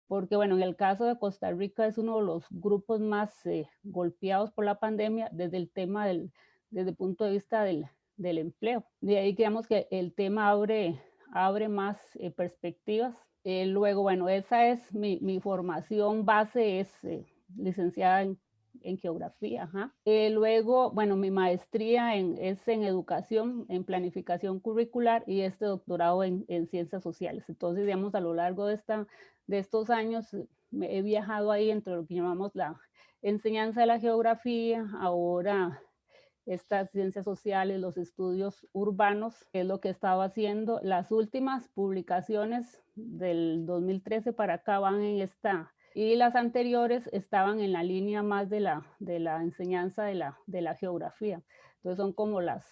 porque bueno, en el caso de Costa Rica es uno de los grupos más golpeados por la pandemia desde el tema desde el punto de vista del empleo. De ahí digamos que el tema abre más perspectivas. Luego, bueno, esa es mi formación base, es licenciada en geografía. Ajá. Luego, bueno, mi maestría es en educación, en planificación curricular y este doctorado en ciencias sociales. Entonces, digamos, a lo largo de estos años he viajado ahí entre lo que llamamos la enseñanza de la geografía, ahora estas ciencias sociales, los estudios urbanos, que es lo que estaba haciendo. Las últimas publicaciones del 2013 para acá van en esta, y las anteriores estaban en la línea más de la enseñanza de la geografía. Entonces son como las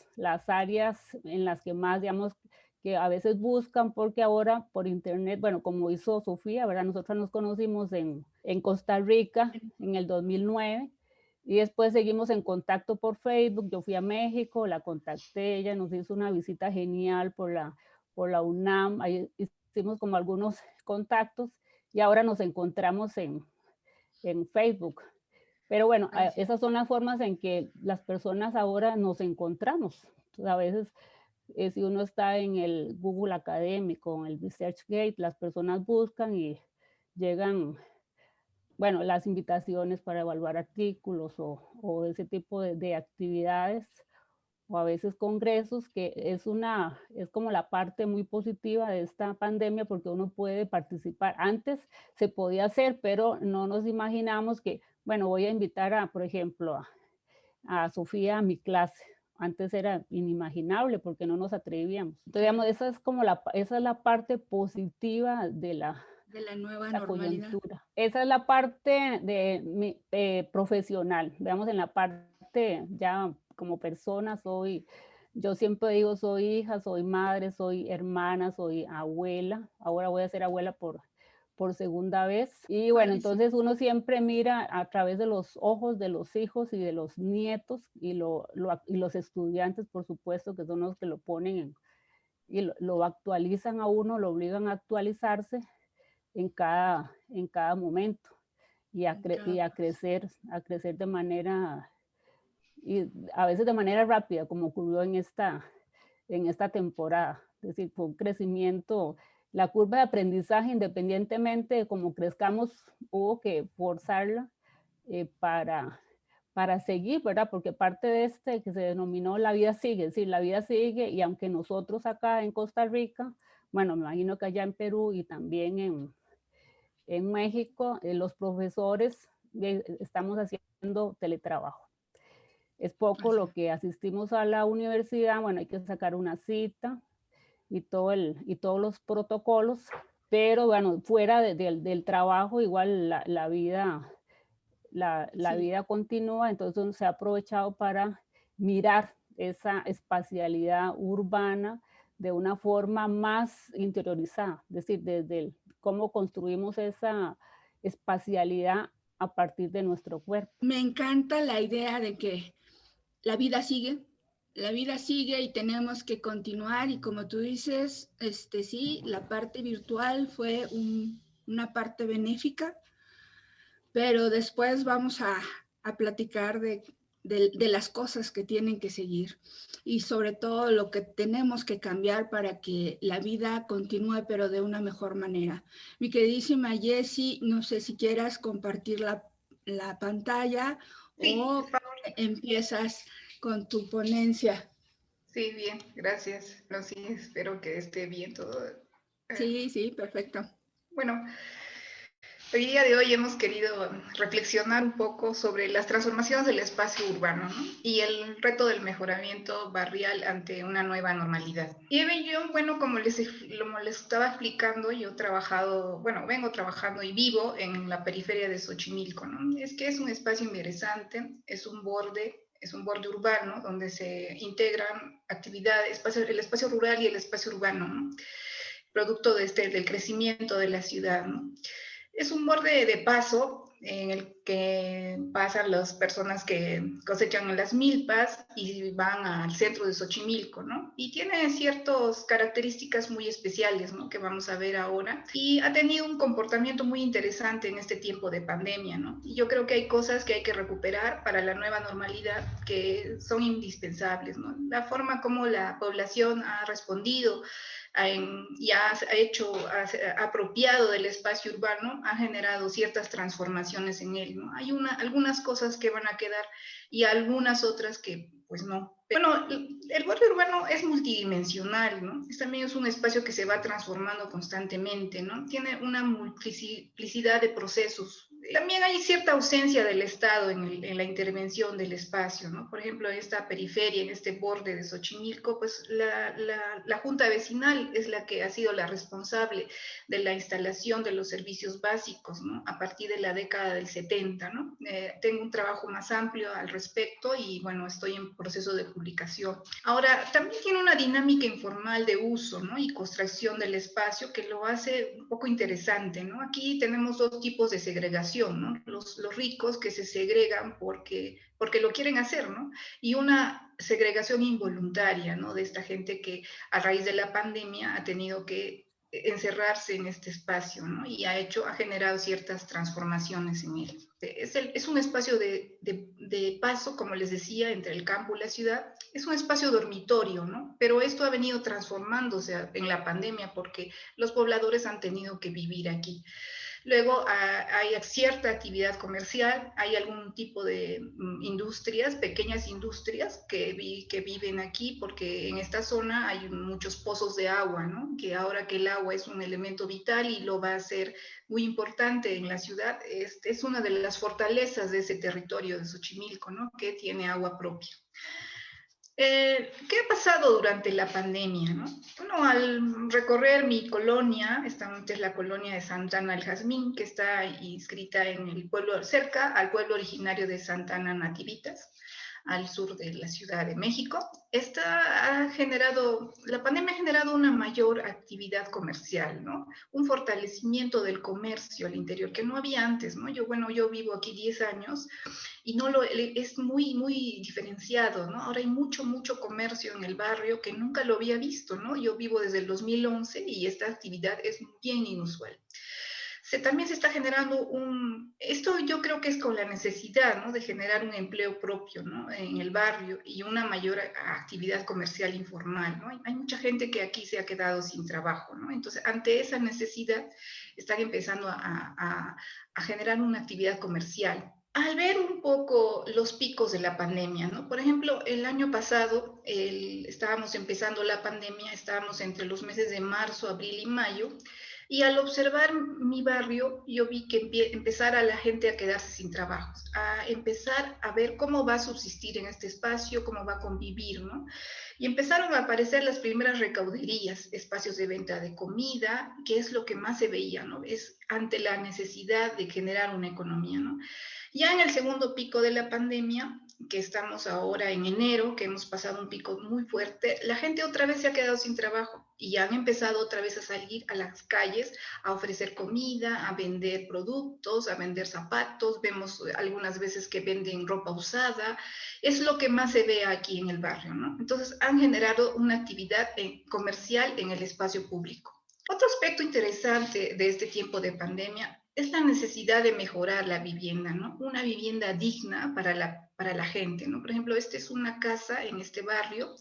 áreas en las que más, digamos, que a veces buscan, porque ahora por internet, bueno, como hizo Sofía, ¿verdad? Nosotros nos conocimos en Costa Rica en el 2009 y después seguimos en contacto por Facebook. Yo fui a México, la contacté, ella nos hizo una visita genial por la UNAM, ahí hicimos como algunos contactos y ahora nos encontramos en Facebook. Pero bueno, esas son las formas en que las personas ahora nos encontramos. Entonces, a veces, si uno está en el Google académico, en el ResearchGate, las personas buscan y llegan, bueno, las invitaciones para evaluar artículos o ese tipo de actividades, o a veces congresos, que es como la parte muy positiva de esta pandemia, porque uno puede participar. Antes se podía hacer, pero no nos imaginamos que, bueno, voy a invitar a, por ejemplo, a Sofía a mi clase. Antes era inimaginable porque no nos atrevíamos. Entonces, digamos, esa es la parte positiva de la nueva la normalidad. coyuntura. Esa es la parte profesional. Veamos, en la parte ya como persona, yo siempre digo, soy hija, soy madre, soy hermana, soy abuela. Ahora voy a ser abuela por segunda vez. Y bueno, entonces uno siempre mira a través de los ojos de los hijos y de los nietos y los estudiantes, por supuesto, que son los que lo ponen y lo actualizan a uno, lo obligan a actualizarse en cada momento y a crecer de manera, y a veces de manera rápida, como ocurrió en esta temporada. Es decir, fue un crecimiento, la curva de aprendizaje, independientemente de cómo crezcamos, hubo que forzarla eh, para, para seguir, ¿verdad? Porque parte de este que se denominó la vida sigue, es decir, la vida sigue, y aunque nosotros acá en Costa Rica, bueno, me imagino que allá en Perú y también en México, los profesores estamos haciendo teletrabajo. Es poco lo que asistimos a la universidad, bueno, hay que sacar una cita y todos los protocolos, pero bueno, fuera del trabajo, igual la Sí, vida continúa, entonces se ha aprovechado para mirar esa espacialidad urbana de una forma más interiorizada, es decir, cómo construimos esa espacialidad a partir de nuestro cuerpo. me encanta la idea de que la vida sigue y tenemos que continuar y como tú dices, sí, la parte virtual fue una parte benéfica, pero después vamos a platicar de las cosas que tienen que seguir y sobre todo lo que tenemos que cambiar para que la vida continúe, pero de una mejor manera. Mi queridísima Jessie, no sé si quieras compartir la pantalla Sí, o empiezas con tu ponencia. sí, bien, gracias. No, sí, espero que esté bien todo. Sí, sí, perfecto. Bueno, el día de hoy hemos querido reflexionar un poco sobre las transformaciones del espacio urbano, ¿no? Y el reto del mejoramiento barrial ante una nueva normalidad. Y yo, bueno, como les estaba explicando, yo he trabajado, bueno, vengo trabajando y vivo en la periferia de Xochimilco, ¿no? Es que es un espacio interesante, es un borde urbano donde se integran actividades, el espacio rural y el espacio urbano, ¿no? Producto del crecimiento de la ciudad, ¿no? Es un borde de paso en el que pasan las personas que cosechan en las milpas y van al centro de Xochimilco, ¿no? Y tiene ciertas características muy especiales, ¿no? Que vamos a ver ahora. Y ha tenido un comportamiento muy interesante en este tiempo de pandemia, ¿no? Y yo creo que hay cosas que hay que recuperar para la nueva normalidad que son indispensables, ¿no? La forma como la población ha respondido y ha apropiado del espacio urbano, ha generado ciertas transformaciones en él, ¿no? Hay algunas cosas que van a quedar y algunas otras que pues no. Bueno, el barrio urbano es multidimensional, ¿no? También es un espacio que se va transformando constantemente, ¿no? Tiene una multiplicidad de procesos. También hay cierta ausencia del Estado en la intervención del espacio, ¿no? Por ejemplo, en esta periferia, en este borde de Xochimilco, pues la Junta Vecinal es la que ha sido la responsable de la instalación de los servicios básicos, ¿no? A partir de la década del 70, ¿no? Tengo un trabajo más amplio al respecto y, bueno, estoy en proceso de publicación. Ahora, también tiene una dinámica informal de uso, ¿no? Y construcción del espacio que lo hace un poco interesante, ¿no? Aquí tenemos dos tipos de segregación, ¿no? Los ricos que se segregan porque lo quieren hacer, ¿no? Y una segregación involuntaria, ¿no? De esta gente que a raíz de la pandemia ha tenido que encerrarse en este espacio, ¿no? Y ha generado ciertas transformaciones en él. Es un espacio de paso, como les decía, entre el campo y la ciudad. Es un espacio dormitorio, ¿no? Pero esto ha venido transformándose en la pandemia porque los pobladores han tenido que vivir aquí. Luego hay cierta actividad comercial, hay algún tipo de industrias, pequeñas industrias que viven aquí, porque en esta zona hay muchos pozos de agua, ¿no? Que ahora que el agua es un elemento vital y lo va a ser muy importante en la ciudad, es una de las fortalezas de ese territorio de Xochimilco, ¿no? Que tiene agua propia. ¿Qué ha pasado durante la pandemia, ¿no? Bueno, al recorrer mi colonia, esta es la colonia de Santana el Jazmín, que está inscrita en el pueblo, cerca al pueblo originario de Santana Nativitas, al sur de la Ciudad de México. La pandemia ha generado una mayor actividad comercial, ¿no? Un fortalecimiento del comercio al interior, que no había antes, ¿no? Yo vivo aquí 10 años y es muy, muy diferenciado, ¿no? Ahora hay mucho comercio en el barrio que nunca lo había visto, ¿no? Yo vivo desde el 2011 y esta actividad es bien inusual. También se está generando esto yo creo que es con la necesidad, ¿no? De generar un empleo propio, ¿no? En el barrio y una mayor actividad comercial informal, ¿no? Hay mucha gente que aquí se ha quedado sin trabajo, ¿no? Entonces, ante esa necesidad, están empezando a generar una actividad comercial. Al ver un poco los picos de la pandemia, ¿no? Por ejemplo, el año pasado estábamos empezando la pandemia, estábamos entre los meses de marzo, abril y mayo, y al observar mi barrio, yo vi que empezara la gente a quedarse sin trabajos, a empezar a ver cómo va a subsistir en este espacio, cómo va a convivir, ¿no? Y empezaron a aparecer las primeras recauderías, espacios de venta de comida, que es lo que más se veía, ¿no? Es ante la necesidad de generar una economía, ¿no? Ya en el segundo pico de la pandemia, que estamos ahora en enero, que hemos pasado un pico muy fuerte, la gente otra vez se ha quedado sin trabajo y han empezado otra vez a salir a las calles a ofrecer comida, a vender productos, a vender zapatos. Vemos algunas veces que venden ropa usada. Es lo que más se ve aquí en el barrio, ¿no? Entonces han generado una actividad comercial en el espacio público. Otro aspecto interesante de este tiempo de pandemia es la necesidad de mejorar la vivienda, ¿no? Una vivienda digna para la gente, ¿no? Por ejemplo, esta es una casa en este barrio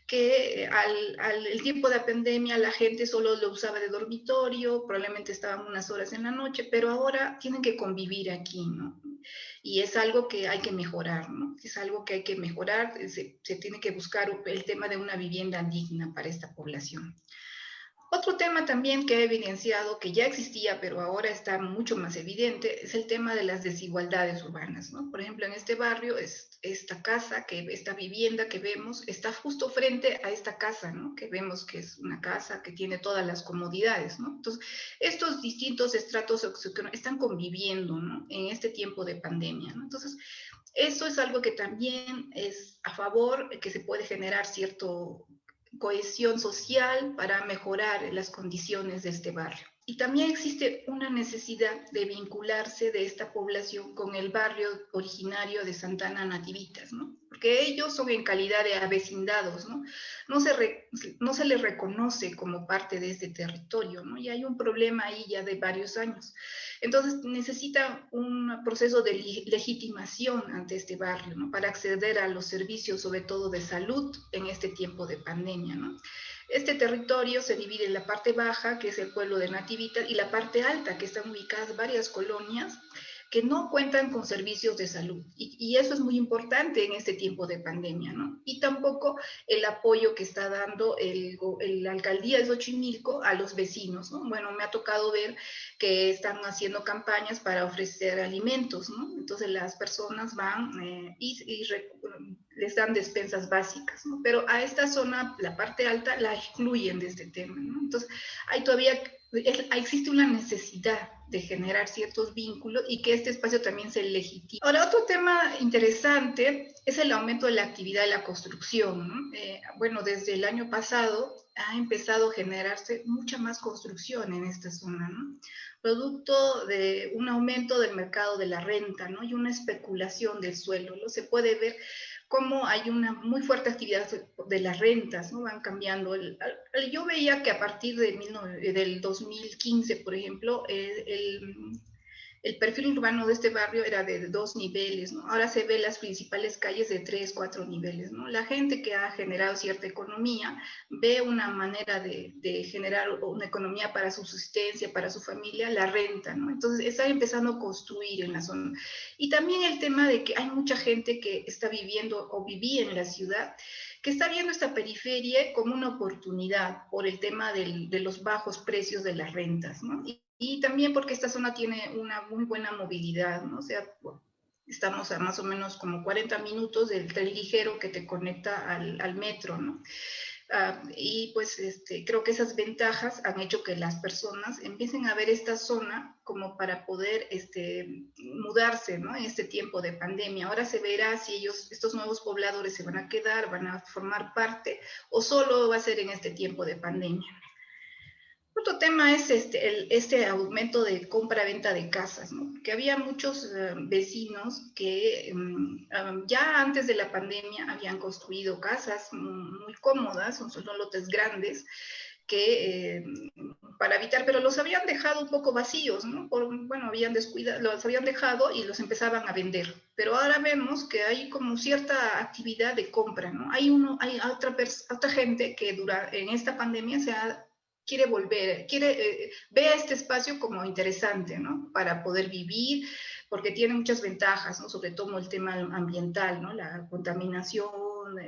que el tiempo de la pandemia la gente solo lo usaba de dormitorio, probablemente estaban unas horas en la noche, pero ahora tienen que convivir aquí, ¿no? Y es algo que hay que mejorar, ¿no? Es algo que hay que mejorar, se tiene que buscar el tema de una vivienda digna para esta población. Otro tema también que ha evidenciado que ya existía, pero ahora está mucho más evidente, es el tema de las desigualdades urbanas, ¿no? Por ejemplo, en este barrio, esta vivienda que vemos, está justo frente a esta casa, ¿no? Que vemos que es una casa que tiene todas las comodidades, ¿no? Entonces, estos distintos estratos socioeconómicos están conviviendo, ¿no? En este tiempo de pandemia, ¿no? Entonces, eso es algo que también es a favor, que se puede generar cohesión social, para mejorar las condiciones de este barrio. Y también existe una necesidad de vincularse de esta población con el barrio originario de Santana Nativitas, ¿no? Porque ellos son en calidad de avecindados, ¿no? No se les reconoce como parte de este territorio, ¿no? Y hay un problema ahí ya de varios años. Entonces necesita un proceso de legitimación ante este barrio, ¿no? Para acceder a los servicios, sobre todo de salud, en este tiempo de pandemia, ¿no? Este territorio se divide en la parte baja, que es el pueblo de Nativitas, y la parte alta, que están ubicadas varias colonias que no cuentan con servicios de salud. Y eso es muy importante en este tiempo de pandemia, ¿no? Y tampoco el apoyo que está dando la alcaldía de Xochimilco a los vecinos, ¿no? Bueno, me ha tocado ver que están haciendo campañas para ofrecer alimentos, ¿no? Entonces las personas van y les dan despensas básicas, ¿no? Pero a esta zona, la parte alta, la excluyen de este tema, ¿no? Entonces hay todavía existe una necesidad de generar ciertos vínculos y que este espacio también se legitime. Ahora, otro tema interesante es el aumento de la actividad de la construcción, ¿no? Bueno, desde el año pasado ha empezado a generarse mucha más construcción en esta zona, ¿no? Producto de un aumento del mercado de la renta, ¿no? Y una especulación del suelo, ¿no? Se puede ver cómo hay una muy fuerte actividad de las rentas, ¿no? Van cambiando. Yo veía que a partir del 2015, por ejemplo, el perfil urbano de este barrio era de 2 niveles, ¿no? Ahora se ve las principales calles de 3, 4 niveles, ¿no? La gente que ha generado cierta economía ve una manera de generar una economía para su subsistencia, para su familia, la renta, ¿no? Entonces está empezando a construir en la zona. Y también el tema de que hay mucha gente que está viviendo o vivía en la ciudad, que está viendo esta periferia como una oportunidad por el tema de los bajos precios de las rentas, ¿no? Y también porque esta zona tiene una muy buena movilidad, ¿no? O sea, estamos a más o menos como 40 minutos del tren ligero que te conecta al metro, ¿no? Y pues creo que esas ventajas han hecho que las personas empiecen a ver esta zona como para poder mudarse, ¿no? En este tiempo de pandemia. Ahora se verá si estos nuevos pobladores se van a quedar, van a formar parte, o solo va a ser en este tiempo de pandemia. Otro tema es este aumento de compra-venta de casas, ¿no? Que había muchos vecinos que ya antes de la pandemia habían construido casas muy cómodas, son lotes grandes, que para evitar, pero los habían dejado un poco vacíos, ¿no? Bueno, habían descuidado, los habían dejado y los empezaban a vender. Pero ahora vemos que hay como cierta actividad de compra, ¿no? Hay otra gente que en esta pandemia quiere volver, ve a este espacio como interesante, ¿no? Para poder vivir, porque tiene muchas ventajas, ¿no? Sobre todo el tema ambiental, ¿no? La contaminación,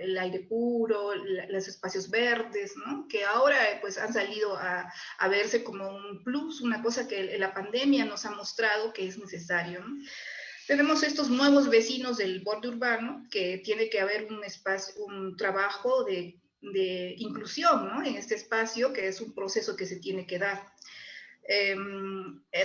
el aire puro, los espacios verdes, ¿no? Que ahora pues han salido a verse como un plus, una cosa que la pandemia nos ha mostrado que es necesario, ¿no? Tenemos estos nuevos vecinos del borde urbano que tiene que haber un espacio, un trabajo de inclusión, ¿no? En este espacio, que es un proceso que se tiene que dar.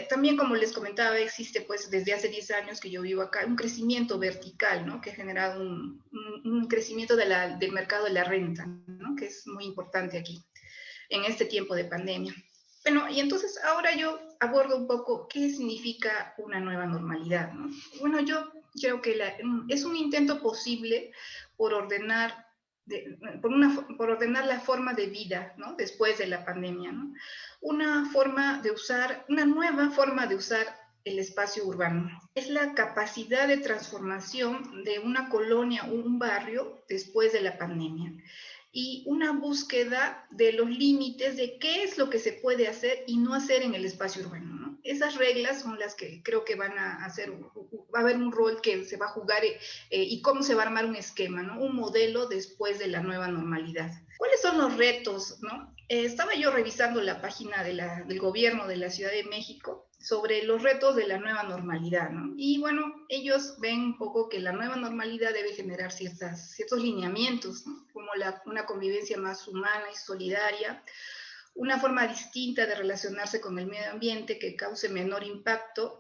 También, como les comentaba, existe pues desde hace 10 años que yo vivo acá un crecimiento vertical, ¿no? Que ha generado un crecimiento del mercado de la renta, ¿no? Que es muy importante aquí, en este tiempo de pandemia. Bueno, y entonces ahora yo abordo un poco qué significa una nueva normalidad, ¿no? Bueno, yo creo que es un intento posible por ordenar por ordenar la forma de vida, ¿no? Después de la pandemia, ¿no? Una nueva forma de usar el espacio urbano. Es la capacidad de transformación de una colonia o un barrio después de la pandemia. Y una búsqueda de los límites de qué es lo que se puede hacer y no hacer en el espacio urbano, ¿no? Esas reglas son las que creo que van a hacer, va a haber un rol que se va a jugar y cómo se va a armar un esquema, ¿no? Un modelo después de la nueva normalidad. ¿Cuáles son los retos, no? Estaba yo revisando la página del gobierno de la Ciudad de México sobre los retos de la nueva normalidad, ¿no? Y bueno, ellos ven un poco que la nueva normalidad debe generar ciertos lineamientos, ¿no? Como una convivencia más humana y solidaria, una forma distinta de relacionarse con el medio ambiente que cause menor impacto,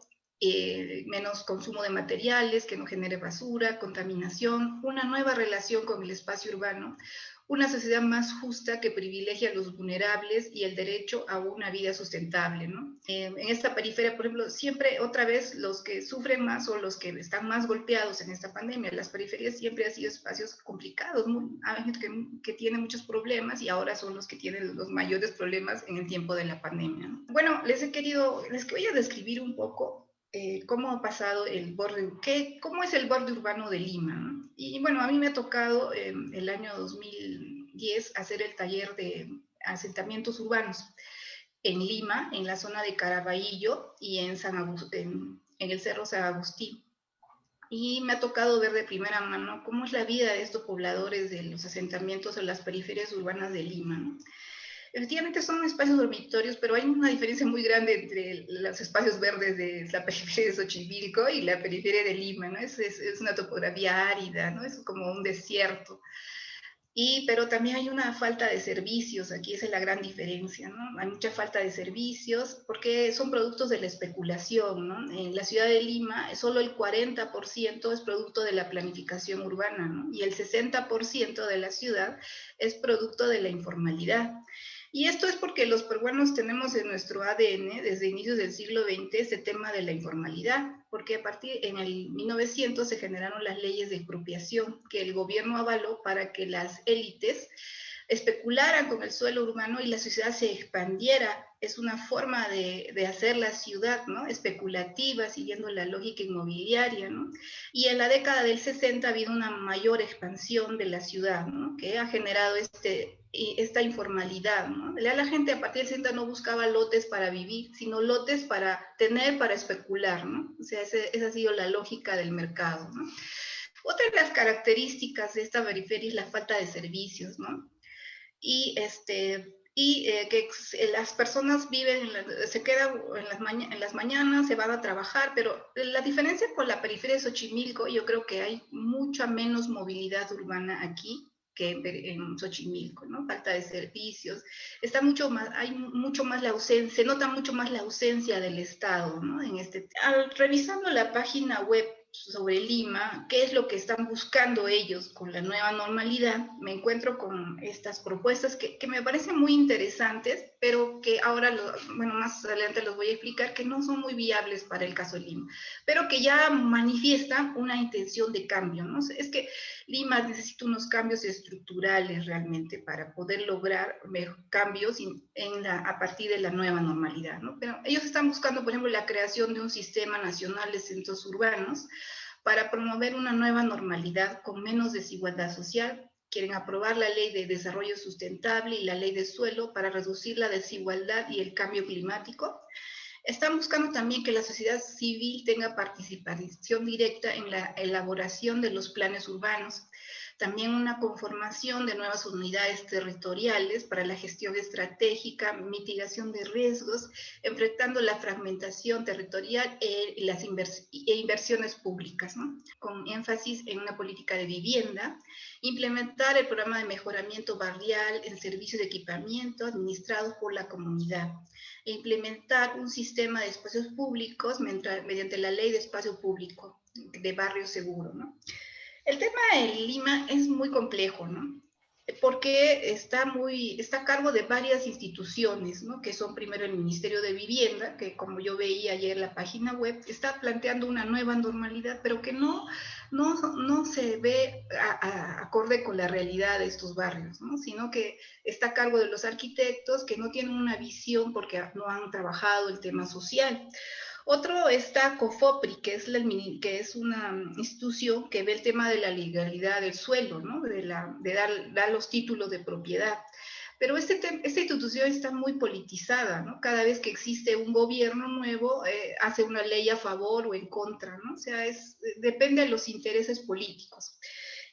menos consumo de materiales, que no genere basura, contaminación, una nueva relación con el espacio urbano, una sociedad más justa que privilegia a los vulnerables y el derecho a una vida sustentable, ¿no? En esta periferia, por ejemplo, siempre, otra vez, los que sufren más o los que están más golpeados en esta pandemia, las periferias siempre han sido espacios complicados, hay gente que tiene muchos problemas y ahora son los que tienen los mayores problemas en el tiempo de la pandemia, ¿no? Bueno, les voy a describir un poco cómo ha pasado el borde, cómo es el borde urbano de Lima, ¿no? Y bueno, a mí me ha tocado el año 2010 hacer el taller de asentamientos urbanos en Lima, en la zona de Caraballo y en el Cerro San Agustín. Y me ha tocado ver de primera mano cómo es la vida de estos pobladores de los asentamientos en las periferias urbanas de Lima, ¿no? Efectivamente son espacios dormitorios, pero hay una diferencia muy grande entre los espacios verdes de la periferia de Xochimilco y la periferia de Lima, ¿no? Es una topografía árida, ¿no? Es como un desierto. Pero también hay una falta de servicios, aquí esa es la gran diferencia, ¿no? Hay mucha falta de servicios porque son productos de la especulación, ¿no? En la ciudad de Lima, solo el 40% es producto de la planificación urbana, ¿no? Y el 60% de la ciudad es producto de la informalidad. Y esto es porque los peruanos tenemos en nuestro ADN, desde inicios del siglo XX, este tema de la informalidad, porque en el 1900 se generaron las leyes de expropiación que el gobierno avaló para que las élites especularan con el suelo urbano y la sociedad se expandiera. Es una forma de hacer la ciudad, ¿no? Especulativa, siguiendo la lógica inmobiliaria, ¿no? Y en la década del 60 ha habido una mayor expansión de la ciudad, ¿no? Que ha generado esta informalidad, ¿no? La gente a partir del 60 no buscaba lotes para vivir, sino lotes para tener, para especular, ¿no? O sea, esa ha sido la lógica del mercado, ¿no? Otra de las características de esta periferia es la falta de servicios, ¿no? Que las personas se quedan en las mañanas, se van a trabajar, pero la diferencia con la periferia de Xochimilco, yo creo que hay mucha menos movilidad urbana aquí que en Xochimilco, ¿no? Falta de servicios, hay mucho más la ausencia, se nota mucho más la ausencia del Estado, ¿no? Revisando la página web sobre Lima, qué es lo que están buscando ellos con la nueva normalidad, me encuentro con estas propuestas que me parecen muy interesantes, pero que ahora, más adelante los voy a explicar, que no son muy viables para el caso de Lima, pero que ya manifiestan una intención de cambio, ¿no? Es que Lima necesita unos cambios estructurales realmente para poder lograr cambios a partir de la nueva normalidad, ¿no? Pero ellos están buscando, por ejemplo, la creación de un sistema nacional de centros urbanos para promover una nueva normalidad con menos desigualdad social. Quieren aprobar la ley de desarrollo sustentable y la ley de suelo para reducir la desigualdad y el cambio climático. Están buscando también que la sociedad civil tenga participación directa en la elaboración de los planes urbanos. También una conformación de nuevas unidades territoriales para la gestión estratégica, mitigación de riesgos, enfrentando la fragmentación territorial e inversiones públicas, ¿no? Con énfasis en una política de vivienda, implementar el programa de mejoramiento barrial en servicios de equipamiento administrados por la comunidad, e implementar un sistema de espacios públicos mediante la ley de espacio público de barrio seguro, ¿no? El tema de Lima es muy complejo, ¿no? Porque está a cargo de varias instituciones, ¿no? Que son primero el Ministerio de Vivienda, que como yo veía ayer en la página web, está planteando una nueva normalidad, pero que no se ve acorde con la realidad de estos barrios, ¿no? Sino que está a cargo de los arquitectos que no tienen una visión porque no han trabajado el tema social. Otro está COFOPRI, que es una institución que ve el tema de la legalidad del suelo, ¿no? De dar los títulos de propiedad. Pero esta institución está muy politizada, ¿no? Cada vez que existe un gobierno nuevo, hace una ley a favor o en contra, ¿no? O sea, depende de los intereses políticos.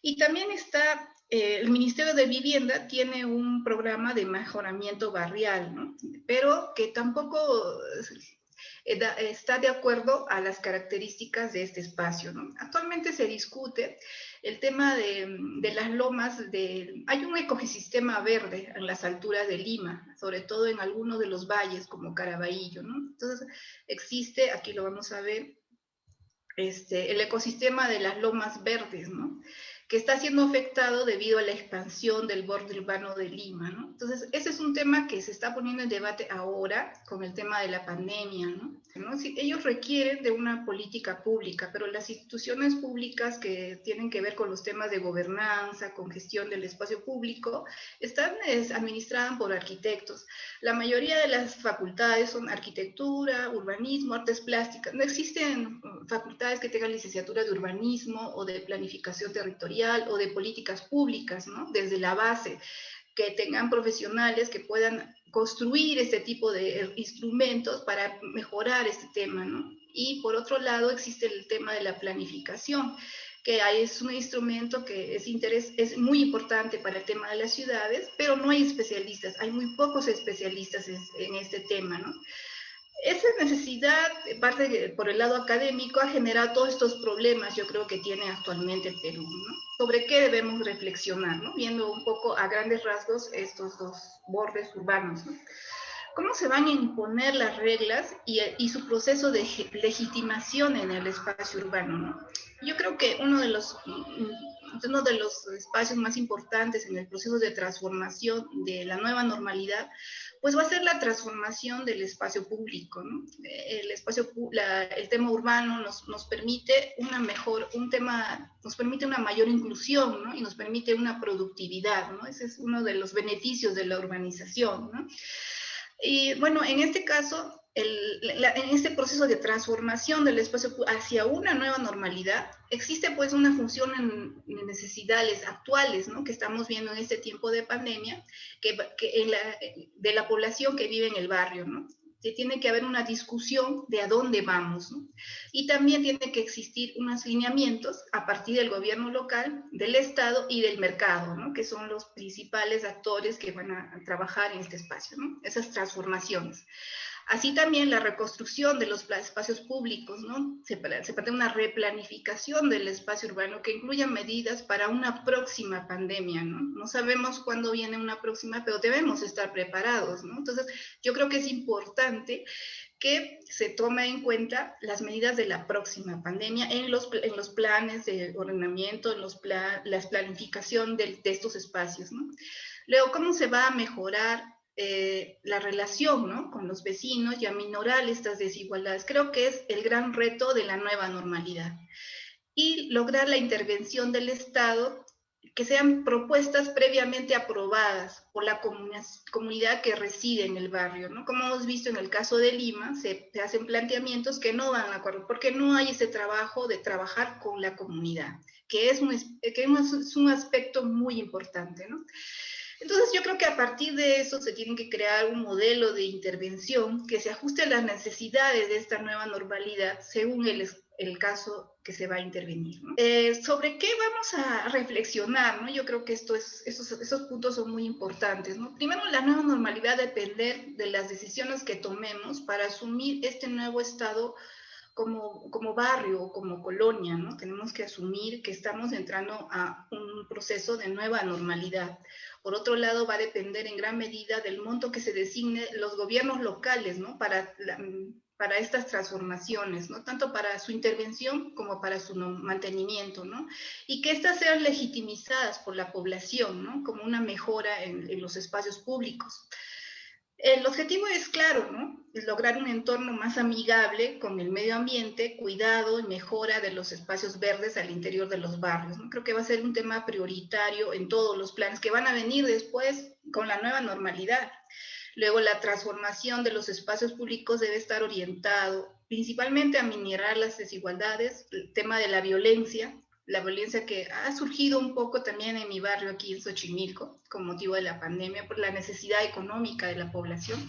Y también está el Ministerio de Vivienda tiene un programa de mejoramiento barrial, ¿no? Pero que tampoco está de acuerdo a las características de este espacio, ¿no? Actualmente se discute el tema de las lomas, hay un ecosistema verde en las alturas de Lima, sobre todo en algunos de los valles como Caraballo, ¿no? Entonces existe, aquí lo vamos a ver, el ecosistema de las lomas verdes, ¿no? que está siendo afectado debido a la expansión del borde urbano de Lima, ¿no? Entonces, ese es un tema que se está poniendo en debate ahora con el tema de la pandemia, ¿no? Sí, ellos requieren de una política pública, pero las instituciones públicas que tienen que ver con los temas de gobernanza, con gestión del espacio público, están administradas por arquitectos. La mayoría de las facultades son arquitectura, urbanismo, artes plásticas. No existen facultades que tengan licenciatura de urbanismo o de planificación territorial o de políticas públicas, ¿no? Desde la base, que tengan profesionales que puedan construir este tipo de instrumentos para mejorar este tema, ¿no? Y por otro lado existe el tema de la planificación, que es un instrumento que es muy importante para el tema de las ciudades, pero no hay especialistas, hay muy pocos especialistas en este tema, ¿no? Esa necesidad, parte por el lado académico, ha generado todos estos problemas, yo creo que tiene actualmente el Perú, ¿no? Sobre qué debemos reflexionar, ¿no? Viendo un poco a grandes rasgos estos dos bordes urbanos, ¿no? ¿Cómo se van a imponer las reglas y su proceso de legitimación en el espacio urbano, ¿no? Yo creo que uno de los espacios más importantes en el proceso de transformación de la nueva normalidad, pues va a ser la transformación del espacio público, ¿no? El tema urbano nos permite nos permite una mayor inclusión, ¿no? Y nos permite una productividad, ¿no? Ese es uno de los beneficios de la urbanización, ¿no? Y bueno, en este caso, en este proceso de transformación del espacio hacia una nueva normalidad, existe pues una función en necesidades actuales, ¿no? Que estamos viendo en este tiempo de pandemia, de la población que vive en el barrio, ¿no? Que tiene que haber una discusión de a dónde vamos, ¿no? Y también tiene que existir unos lineamientos a partir del gobierno local, del Estado y del mercado, ¿no? Que son los principales actores que van a trabajar en este espacio, ¿no? Esas transformaciones. Así también la reconstrucción de los espacios públicos, ¿no? Se pretende una replanificación del espacio urbano que incluya medidas para una próxima pandemia, ¿no? No sabemos cuándo viene una próxima, pero debemos estar preparados, ¿no? Entonces, yo creo que es importante que se tome en cuenta las medidas de la próxima pandemia en los planes de ordenamiento, en la planificación de estos espacios, ¿no? Luego, ¿cómo se va a mejorar la relación, ¿no? Con los vecinos y aminorar estas desigualdades? Creo que es el gran reto de la nueva normalidad. Y lograr la intervención del Estado, que sean propuestas previamente aprobadas por la comunidad que reside en el barrio, ¿no? Como hemos visto en el caso de Lima, se hacen planteamientos que no van de acuerdo, porque no hay ese trabajo de trabajar con la comunidad, que es un aspecto muy importante, ¿no? Entonces yo creo que a partir de eso se tiene que crear un modelo de intervención que se ajuste a las necesidades de esta nueva normalidad según el caso que se va a intervenir, ¿no? ¿Sobre qué vamos a reflexionar, ¿no? Yo creo que esos puntos son muy importantes, ¿no? Primero, la nueva normalidad depender de las decisiones que tomemos para asumir este nuevo estado como barrio o como colonia, ¿no? Tenemos que asumir que estamos entrando a un proceso de nueva normalidad. Por otro lado, va a depender en gran medida del monto que se designe los gobiernos locales, ¿no? Para estas transformaciones, ¿no? Tanto para su intervención como para su mantenimiento, ¿no? Y que éstas sean legitimizadas por la población, ¿no? Como una mejora en los espacios públicos. El objetivo es claro, ¿no? Es lograr un entorno más amigable con el medio ambiente, cuidado y mejora de los espacios verdes al interior de los barrios, ¿no? Creo que va a ser un tema prioritario en todos los planes que van a venir después con la nueva normalidad. Luego, la transformación de los espacios públicos debe estar orientado principalmente a minorar las desigualdades, el tema de la violencia que ha surgido un poco también en mi barrio aquí en Xochimilco, con motivo de la pandemia, por la necesidad económica de la población,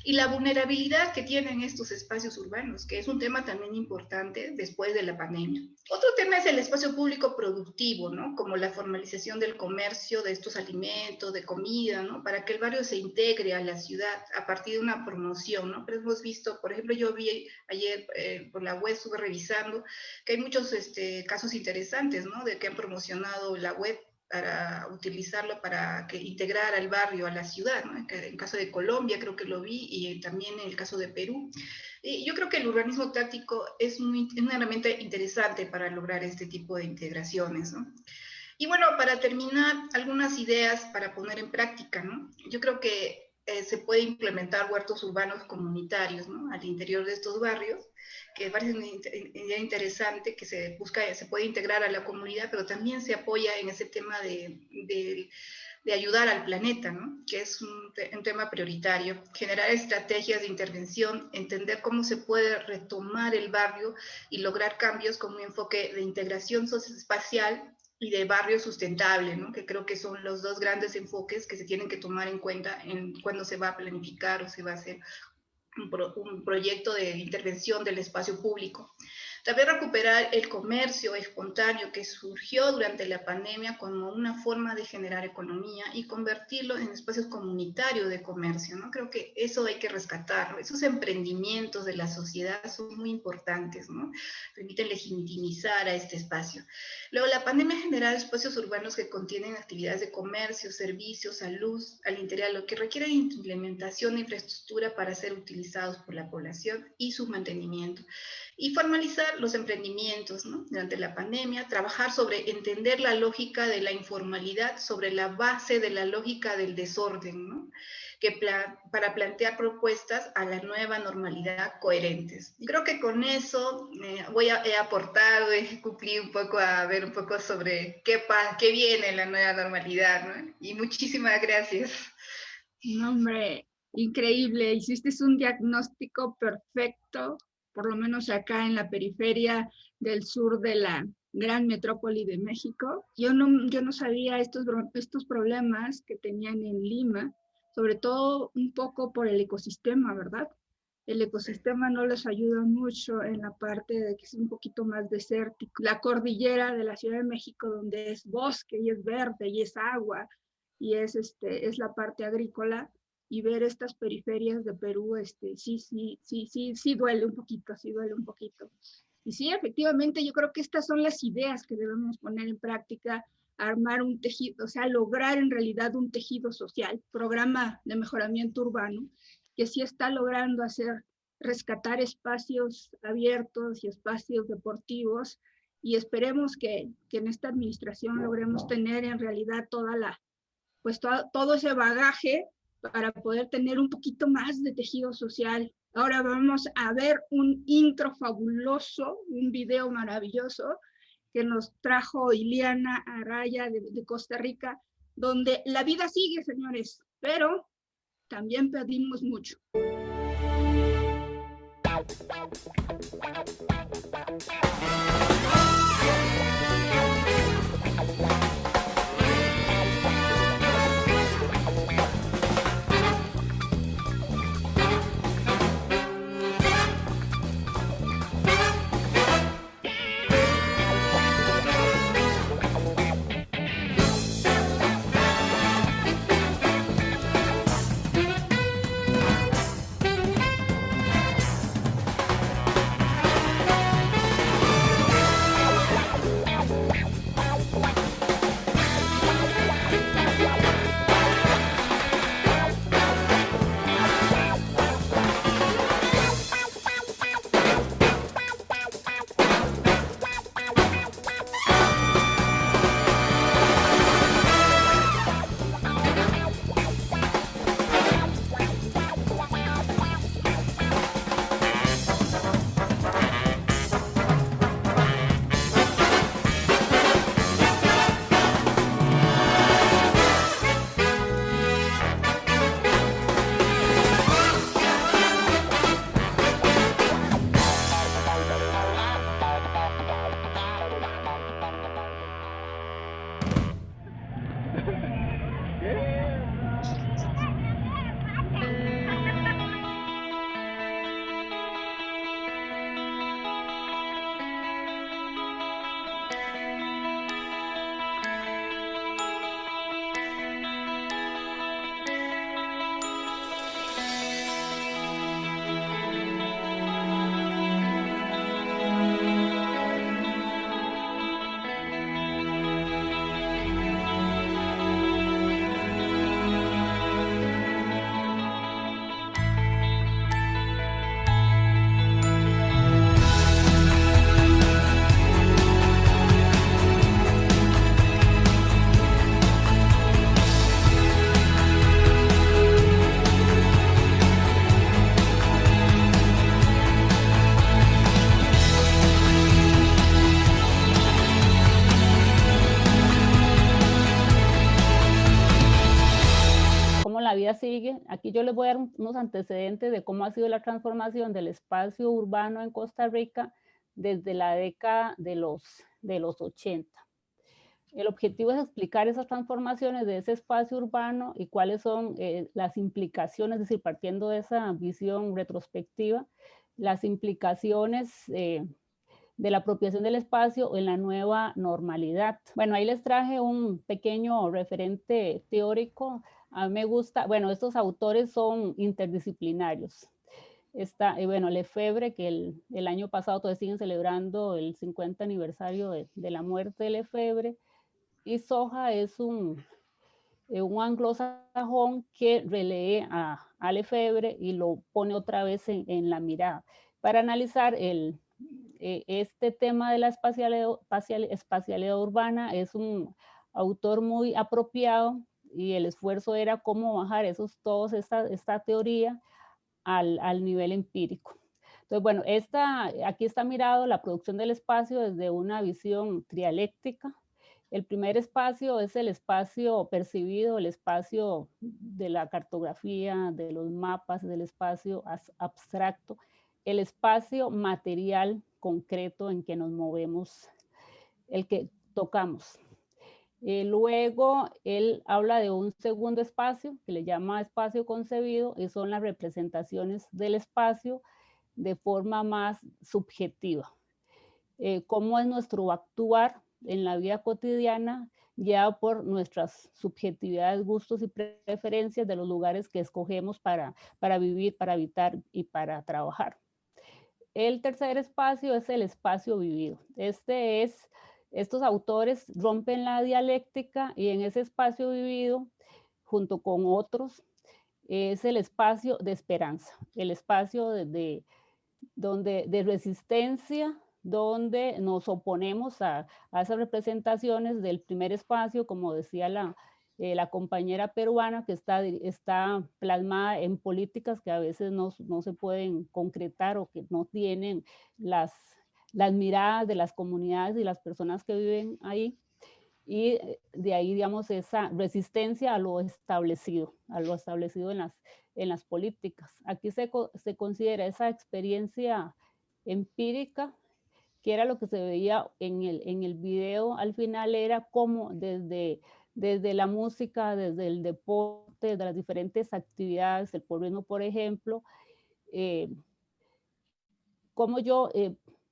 y la vulnerabilidad que tienen estos espacios urbanos, que es un tema también importante después de la pandemia. Otro tema es el espacio público productivo, ¿no? Como la formalización del comercio de estos alimentos, de comida, ¿no? Para que el barrio se integre a la ciudad a partir de una promoción, ¿no? Pero hemos visto, por ejemplo, yo vi ayer por la web, estuve revisando, que hay muchos casos interesantes, ¿no? De que han promocionado la web para utilizarlo para integrar al barrio, a la ciudad, ¿no? En caso de Colombia creo que lo vi y también en el caso de Perú. Y yo creo que el urbanismo táctico es una herramienta interesante para lograr este tipo de integraciones, ¿no? Y bueno, para terminar, algunas ideas para poner en práctica, ¿no? Yo creo que se puede implementar huertos urbanos comunitarios, ¿no? Al interior de estos barrios, que parece una idea interesante, que se puede integrar a la comunidad, pero también se apoya en ese tema de ayudar al planeta, ¿no? Que es un tema prioritario. Generar estrategias de intervención, entender cómo se puede retomar el barrio y lograr cambios con un enfoque de integración socioespacial y de barrio sustentable, ¿no? Que creo que son los dos grandes enfoques que se tienen que tomar en cuenta cuando se va a planificar o se va a hacer un proyecto de intervención del espacio público. También recuperar el comercio espontáneo que surgió durante la pandemia como una forma de generar economía y convertirlo en espacios comunitarios de comercio, ¿no? Creo que eso hay que rescatarlo. Esos emprendimientos de la sociedad son muy importantes, ¿no? Permiten legitimizar a este espacio. Luego, la pandemia ha generado espacios urbanos que contienen actividades de comercio, servicios, salud al interior, lo que requiere implementación de infraestructura para ser utilizados por la población y su mantenimiento. Y formalizar los emprendimientos, ¿no? Durante la pandemia, trabajar sobre entender la lógica de la informalidad sobre la base de la lógica del desorden, ¿no? Para plantear propuestas a la nueva normalidad coherentes. Y creo que con eso he aportado, he cumplido un poco a ver un poco sobre qué viene en la nueva normalidad, ¿no? Y muchísimas gracias. No, hombre, increíble, hiciste un diagnóstico perfecto, por lo menos acá en la periferia del sur de la gran metrópoli de México. Yo no sabía estos problemas que tenían en Lima, sobre todo un poco por el ecosistema, ¿verdad? El ecosistema no les ayuda mucho en la parte de que es un poquito más desértico. La cordillera de la Ciudad de México, donde es bosque y es verde y es agua y es la parte agrícola, y ver estas periferias de Perú, sí duele un poquito, sí duele un poquito. Y sí, efectivamente, yo creo que estas son las ideas que debemos poner en práctica, armar un tejido, o sea, lograr en realidad un tejido social, programa de mejoramiento urbano, que sí está logrando rescatar espacios abiertos y espacios deportivos, y esperemos que en esta administración logremos tener en realidad todo ese bagaje para poder tener un poquito más de tejido social. Ahora vamos a ver un intro fabuloso, un video maravilloso que nos trajo Ileana Araya de Costa Rica, donde la vida sigue, señores, pero también pedimos mucho. detalle, aquí yo les voy a dar unos antecedentes de cómo ha sido la transformación del espacio urbano en Costa Rica desde la década de los 80. El objetivo es explicar esas transformaciones de ese espacio urbano y cuáles son las implicaciones, es decir, partiendo de esa visión retrospectiva, las implicaciones de la apropiación del espacio en la nueva normalidad. Bueno, ahí les traje un pequeño referente teórico. A mí me gusta, bueno, estos autores son interdisciplinarios. Está, bueno, Lefebvre, que el año pasado todavía siguen celebrando el 50 aniversario de la muerte de Lefebvre, y Soja es un anglosajón que relee a Lefebvre y lo pone otra vez en la mirada para analizar este tema de la espacialidad urbana. Es un autor muy apropiado y el esfuerzo era cómo bajar toda esta teoría al nivel empírico. Entonces, bueno, aquí está mirado la producción del espacio desde una visión trialéctica. El primer espacio es el espacio percibido, el espacio de la cartografía, de los mapas, del espacio abstracto, el espacio material concreto en que nos movemos, el que tocamos. Luego él habla de un segundo espacio que le llama espacio concebido, y son las representaciones del espacio de forma más subjetiva. Cómo es nuestro actuar en la vida cotidiana, guiado por nuestras subjetividades, gustos y preferencias de los lugares que escogemos para vivir, para habitar y para trabajar. El tercer espacio es el espacio vivido. Estos autores rompen la dialéctica y en ese espacio vivido, junto con otros, es el espacio de esperanza, el espacio de resistencia, donde nos oponemos a esas representaciones del primer espacio, como decía la compañera peruana, que está plasmada en políticas que a veces no se pueden concretar o que no tienen las miradas de las comunidades y las personas que viven ahí. Y de ahí, digamos, esa resistencia a lo establecido en las políticas. Aquí se considera esa experiencia empírica, que era lo que se veía en el video al final, era como desde la música, desde el deporte, desde las diferentes actividades, el pueblismo, por ejemplo, como yo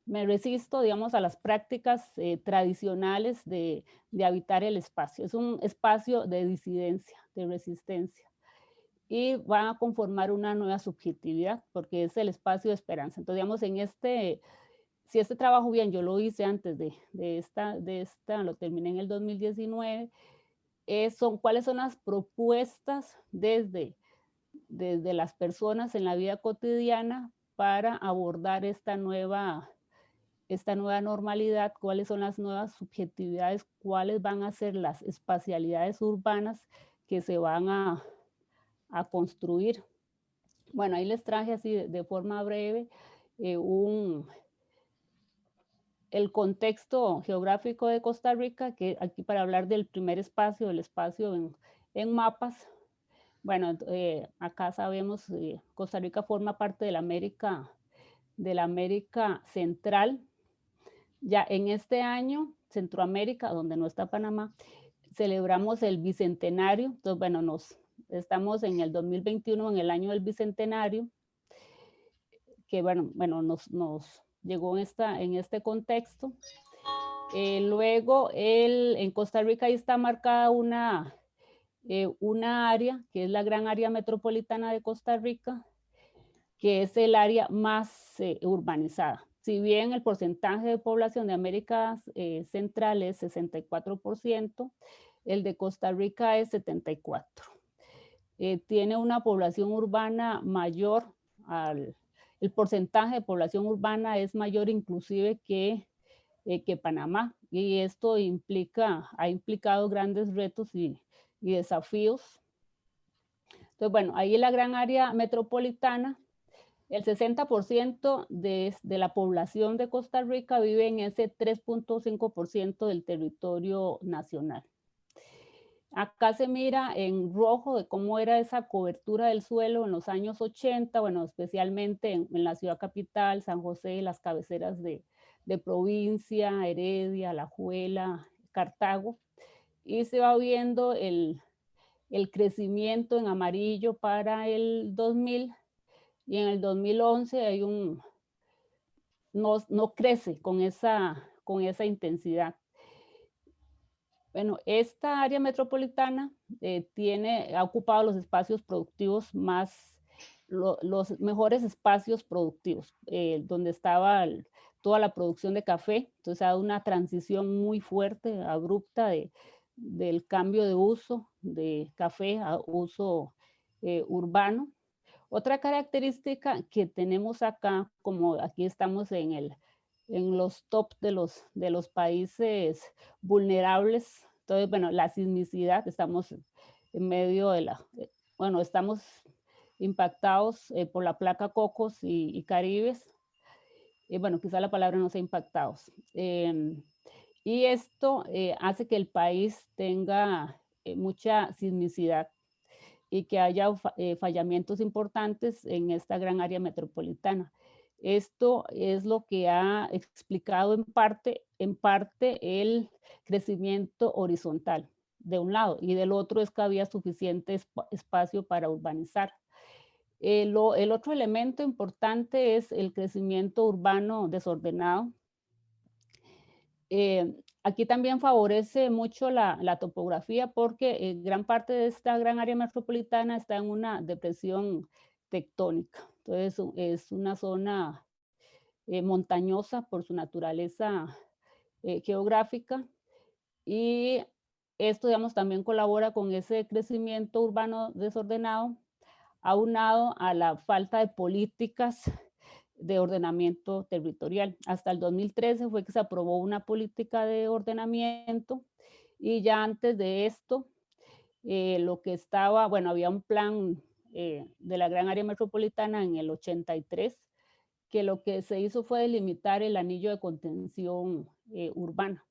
me resisto, digamos, a las prácticas tradicionales de habitar el espacio. Es un espacio de disidencia, de resistencia. Y van a conformar una nueva subjetividad, porque es el espacio de esperanza. Entonces, digamos, si este trabajo, bien, yo lo hice antes de esta, lo terminé en el 2019, cuáles son las propuestas desde las personas en la vida cotidiana para abordar esta nueva normalidad, cuáles son las nuevas subjetividades, cuáles van a ser las espacialidades urbanas que se van a construir. Bueno, ahí les traje así de forma breve el contexto geográfico de Costa Rica, que aquí para hablar del primer espacio, el espacio en mapas. Bueno, acá sabemos que Costa Rica forma parte de la América Central. Ya en este año, Centroamérica, donde no está Panamá, celebramos el bicentenario. Entonces, bueno, estamos en el 2021, en el año del bicentenario, que bueno, nos llegó en este contexto. Luego, en Costa Rica ahí está marcada una área, que es la gran área metropolitana de Costa Rica, que es el área más urbanizada. Si bien el porcentaje de población de América Central es 64%, el de Costa Rica es 74%. Tiene una población urbana mayor, el porcentaje de población urbana es mayor inclusive que Panamá, y esto ha implicado grandes retos y desafíos. Entonces, bueno, ahí en la gran área metropolitana, el 60% de la población de Costa Rica vive en ese 3.5% del territorio nacional. Acá se mira en rojo de cómo era esa cobertura del suelo en los años 80, bueno, especialmente en la ciudad capital, San José, las cabeceras de provincia, Heredia, Alajuela, Cartago, y se va viendo el crecimiento en amarillo para el 2000, y en el 2011 hay no crece con esa intensidad. Bueno, esta área metropolitana ha ocupado los espacios productivos los mejores espacios productivos, donde estaba toda la producción de café. Entonces ha dado una transición muy fuerte, abrupta del cambio de uso de café a uso urbano. Otra característica que tenemos acá, como aquí estamos en los top de los países vulnerables, entonces, bueno, la sismicidad, estamos en medio bueno, estamos impactados por la placa Cocos y Caribes, bueno, quizá la palabra no sea impactados. Y esto hace que el país tenga mucha sismicidad y que haya fallamientos importantes en esta gran área metropolitana. Esto es lo que ha explicado en parte el crecimiento horizontal de un lado, y del otro es que había suficiente espacio para urbanizar. El otro elemento importante es el crecimiento urbano desordenado. Aquí también favorece mucho la topografía, porque gran parte de esta gran área metropolitana está en una depresión tectónica. Entonces es una zona montañosa por su naturaleza geográfica, y esto, digamos, también colabora con ese crecimiento urbano desordenado, aunado a la falta de políticas de ordenamiento territorial. Hasta el 2013 fue que se aprobó una política de ordenamiento, y ya antes de esto, lo que estaba, bueno, había un plan de la gran área metropolitana en el 83, que lo que se hizo fue delimitar el anillo de contención urbana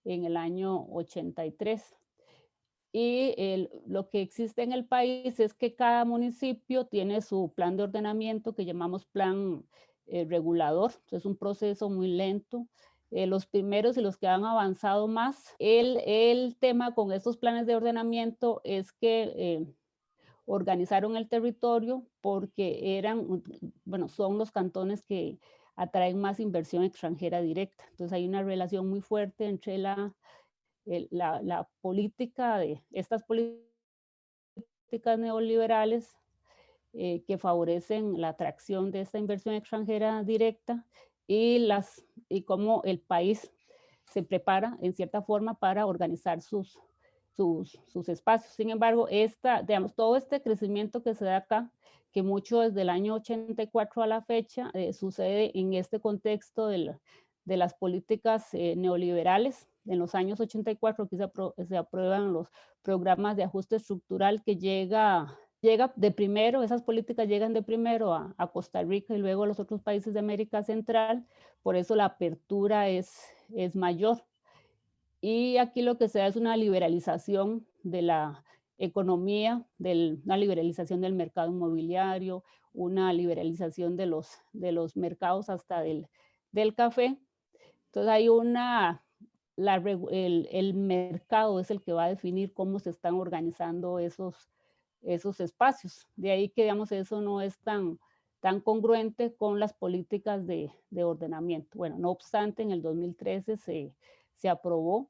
en el año 83. Y lo que existe en el país es que cada municipio tiene su plan de ordenamiento, que llamamos plan regulador. Es un proceso muy lento. Los primeros y los que han avanzado más, el tema con estos planes de ordenamiento es que organizaron el territorio porque bueno, son los cantones que atraen más inversión extranjera directa. Entonces hay una relación muy fuerte entre la política de estas políticas neoliberales que favorecen la atracción de esta inversión extranjera directa, y cómo el país se prepara en cierta forma para organizar sus espacios. Sin embargo, digamos, todo este crecimiento que se da acá, que mucho desde el año 84 a la fecha, sucede en este contexto de las políticas neoliberales. En los años 84 aquí se aprueban los programas de ajuste estructural, que llega de primero, esas políticas llegan de primero a Costa Rica y luego a los otros países de América Central, por eso la apertura es mayor. Y aquí lo que se da es una liberalización de la economía, una liberalización del mercado inmobiliario, una liberalización de los mercados, hasta del café. Entonces hay el mercado es el que va a definir cómo se están organizando esos espacios. De ahí que, digamos, eso no es tan congruente con las políticas de ordenamiento. Bueno, no obstante, en el 2013 se aprobó,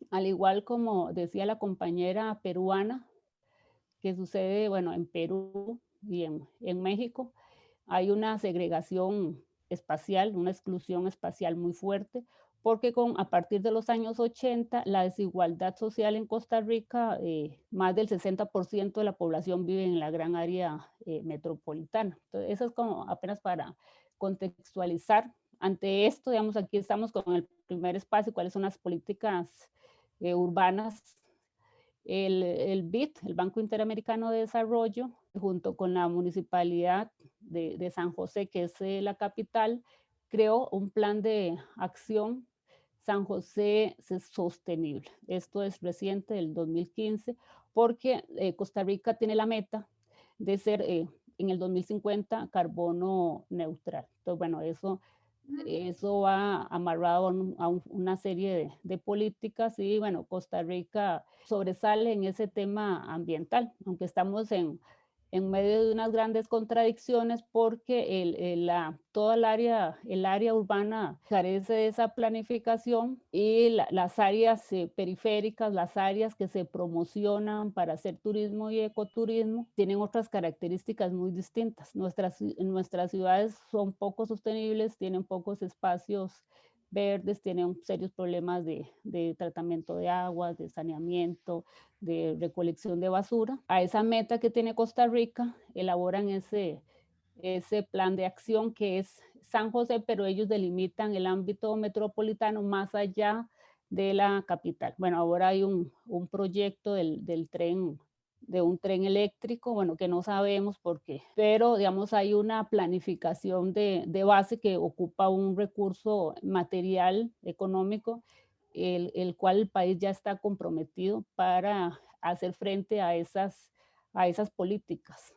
al igual como decía la compañera peruana, que sucede, bueno, en Perú y en México, hay una segregación espacial, una exclusión espacial muy fuerte, porque a partir de los años 80, la desigualdad social en Costa Rica, más del 60% de la población vive en la gran área metropolitana. Entonces, eso es como apenas para contextualizar. Ante esto, digamos, aquí estamos con el primer espacio, cuáles son las políticas urbanas. El BID, el Banco Interamericano de Desarrollo, junto con la Municipalidad de San José, que es la capital, creó un plan de acción San José Sostenible. Esto es reciente, del 2015, porque Costa Rica tiene la meta de ser en el 2050 carbono neutral. Entonces, bueno, eso va amarrado a una serie de políticas y, bueno, Costa Rica sobresale en ese tema ambiental, aunque estamos en medio de unas grandes contradicciones porque toda el área urbana carece de esa planificación y las áreas periféricas, las áreas que se promocionan para hacer turismo y ecoturismo, tienen otras características muy distintas. Nuestras ciudades son poco sostenibles, tienen pocos espacios verdes, tienen serios problemas de tratamiento de aguas, de saneamiento, de recolección de basura. A esa meta que tiene Costa Rica, elaboran ese plan de acción que es San José, pero ellos delimitan el ámbito metropolitano más allá de la capital. Bueno, ahora hay un proyecto del tren, de un tren eléctrico, bueno, que no sabemos por qué, pero digamos hay una planificación de base que ocupa un recurso material, económico, el cual el país ya está comprometido para hacer frente a esas políticas.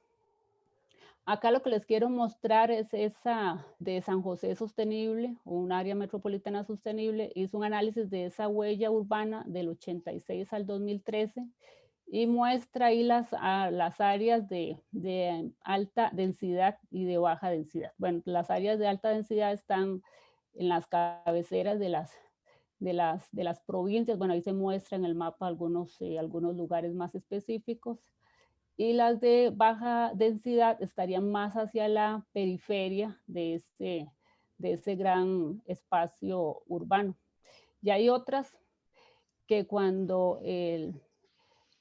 Acá lo que les quiero mostrar es esa de San José Sostenible, un área metropolitana sostenible. Hizo un análisis de esa huella urbana del 86 al 2013 y muestra ahí las áreas de alta densidad y de baja densidad. Bueno, las áreas de alta densidad están en las cabeceras de las provincias. Bueno, ahí se muestra en el mapa algunos lugares más específicos. Y las de baja densidad estarían más hacia la periferia de ese gran espacio urbano. Y hay otras que cuando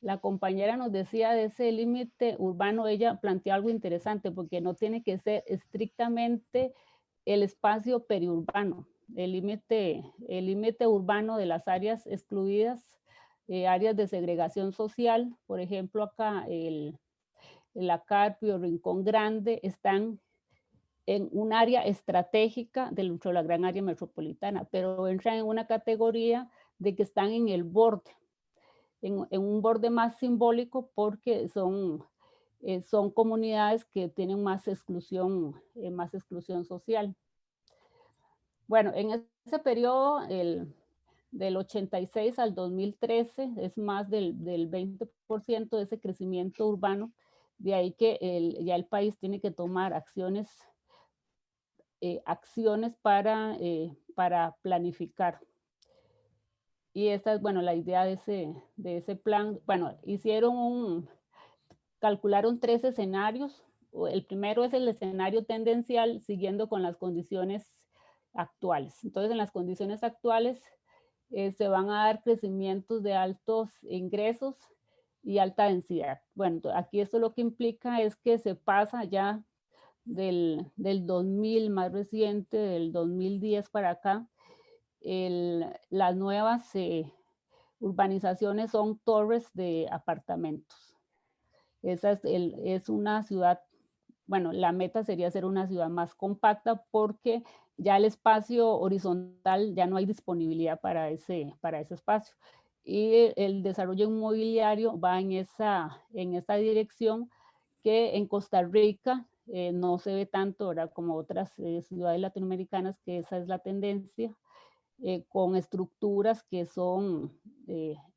la compañera nos decía de ese límite urbano, ella planteó algo interesante, porque no tiene que ser estrictamente el espacio periurbano. El límite urbano de las áreas excluidas, áreas de segregación social, por ejemplo, acá el Acarpio, Rincón Grande, están en un área estratégica dentro de la gran área metropolitana, pero entran en una categoría de que están en el borde, en un borde más simbólico porque son comunidades que tienen más exclusión social. Bueno, en ese periodo, del 86 al 2013, es más del 20% de ese crecimiento urbano. De ahí que ya el país tiene que tomar acciones para planificar. Y esta es, bueno, la idea de ese plan. Bueno, calcularon 3 escenarios. El primero es el escenario tendencial, siguiendo con las condiciones actuales. Entonces, en las condiciones actuales se van a dar crecimientos de altos ingresos y alta densidad. Bueno, aquí esto lo que implica es que se pasa ya del 2000 más reciente, del 2010 para acá, las nuevas urbanizaciones son torres de apartamentos. Esa es una ciudad, bueno, la meta sería ser una ciudad más compacta porque ya el espacio horizontal ya no hay disponibilidad para ese espacio. Y el desarrollo inmobiliario va en esa dirección, que en Costa Rica no se ve tanto, ¿verdad?, como otras ciudades latinoamericanas, que esa es la tendencia, con estructuras que son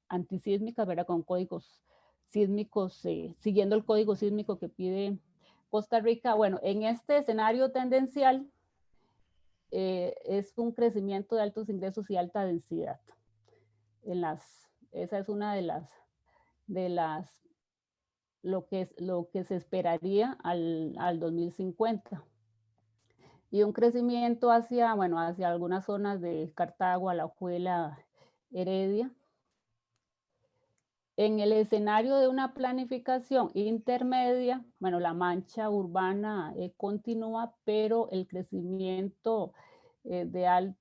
antisísmicas, ¿verdad?, con códigos sísmicos, siguiendo el código sísmico que pide Costa Rica. Bueno, en este escenario tendencial es un crecimiento de altos ingresos y alta densidad. Esa es una de las lo que se esperaría al 2050. Y un crecimiento hacia algunas zonas de Cartago, Alajuela, Heredia. En el escenario de una planificación intermedia, bueno, la mancha urbana continúa, pero el crecimiento de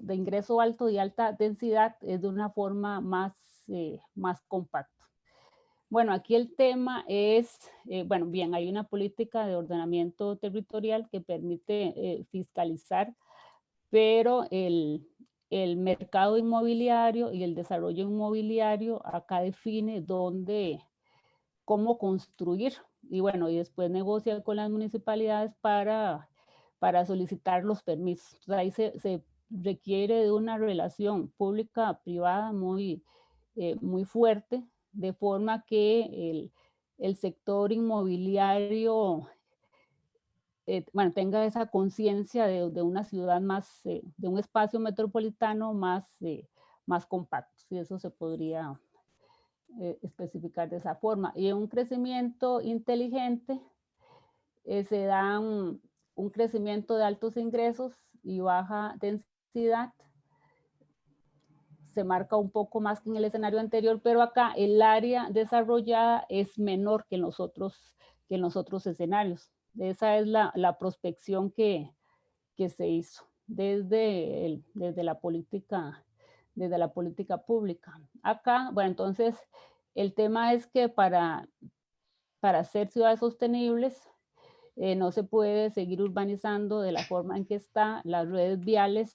ingreso alto y alta densidad es de una forma más compacta. Bueno, aquí el tema es, bueno, bien, hay una política de ordenamiento territorial que permite fiscalizar, pero el mercado inmobiliario y el desarrollo inmobiliario acá define cómo construir, y bueno, y después negocia con las municipalidades para solicitar los permisos. Entonces, ahí se requiere de una relación pública-privada muy fuerte, de forma que el sector inmobiliario bueno, tenga esa conciencia de una ciudad más, de un espacio metropolitano más compacto, si eso se podría especificar de esa forma. Y en un crecimiento inteligente se da un crecimiento de altos ingresos y baja densidad. Se marca un poco más que en el escenario anterior, pero acá el área desarrollada es menor que en los otros escenarios. Esa es la prospección que se hizo desde la política pública. Acá, bueno, entonces el tema es que para hacer ciudades sostenibles no se puede seguir urbanizando de la forma en que está, las redes viales,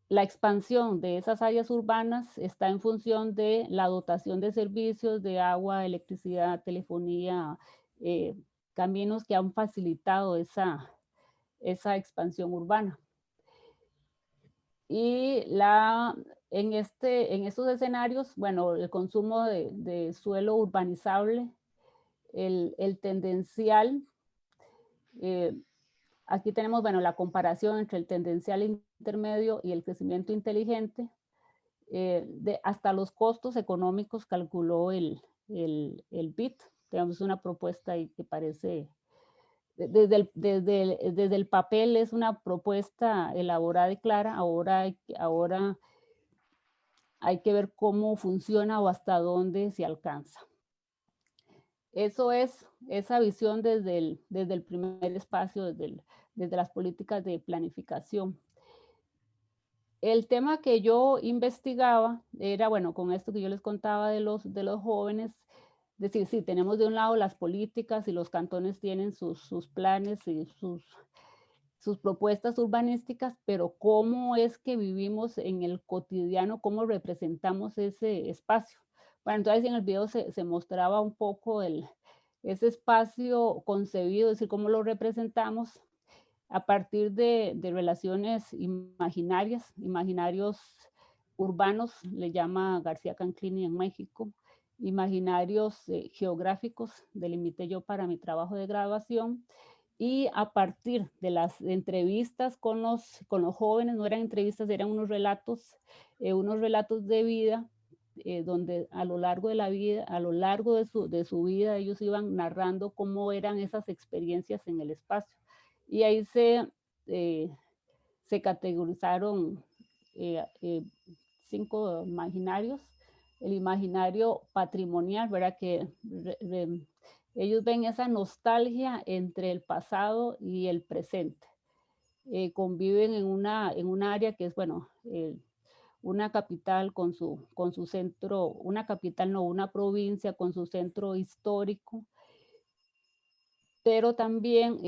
la expansión de esas áreas urbanas está en función de la dotación de servicios de agua, electricidad, telefonía, caminos que han facilitado esa expansión urbana. Y en estos escenarios, bueno, el consumo de suelo urbanizable, el tendencial, aquí tenemos, bueno, la comparación entre el tendencial intermedio y el crecimiento inteligente, hasta los costos económicos calculó el BID. Tenemos una propuesta ahí que parece, desde el papel es una propuesta elaborada y clara, ahora hay que ver cómo funciona o hasta dónde se alcanza. Eso es esa visión desde el primer espacio, desde las políticas de planificación. El tema que yo investigaba era, bueno, con esto que yo les contaba de los jóvenes, es decir, sí, tenemos de un lado las políticas y los cantones tienen sus planes y sus propuestas urbanísticas, pero cómo es que vivimos en el cotidiano, cómo representamos ese espacio. Bueno, entonces en el video se mostraba un poco ese espacio concebido, es decir, cómo lo representamos a partir de relaciones imaginarios urbanos, le llama García Canclini en México, imaginarios geográficos, delimité yo para mi trabajo de graduación, y a partir de las entrevistas con los jóvenes, no eran entrevistas, eran unos relatos de vida, donde a lo largo de la vida, a lo largo de su vida, ellos iban narrando cómo eran esas experiencias en el espacio. Y ahí se categorizaron 5 imaginarios. El imaginario patrimonial, ¿verdad? Que ellos ven esa nostalgia entre el pasado y el presente. Conviven en un área que es, bueno, una capital con su centro, una capital no, una provincia con su centro histórico, pero también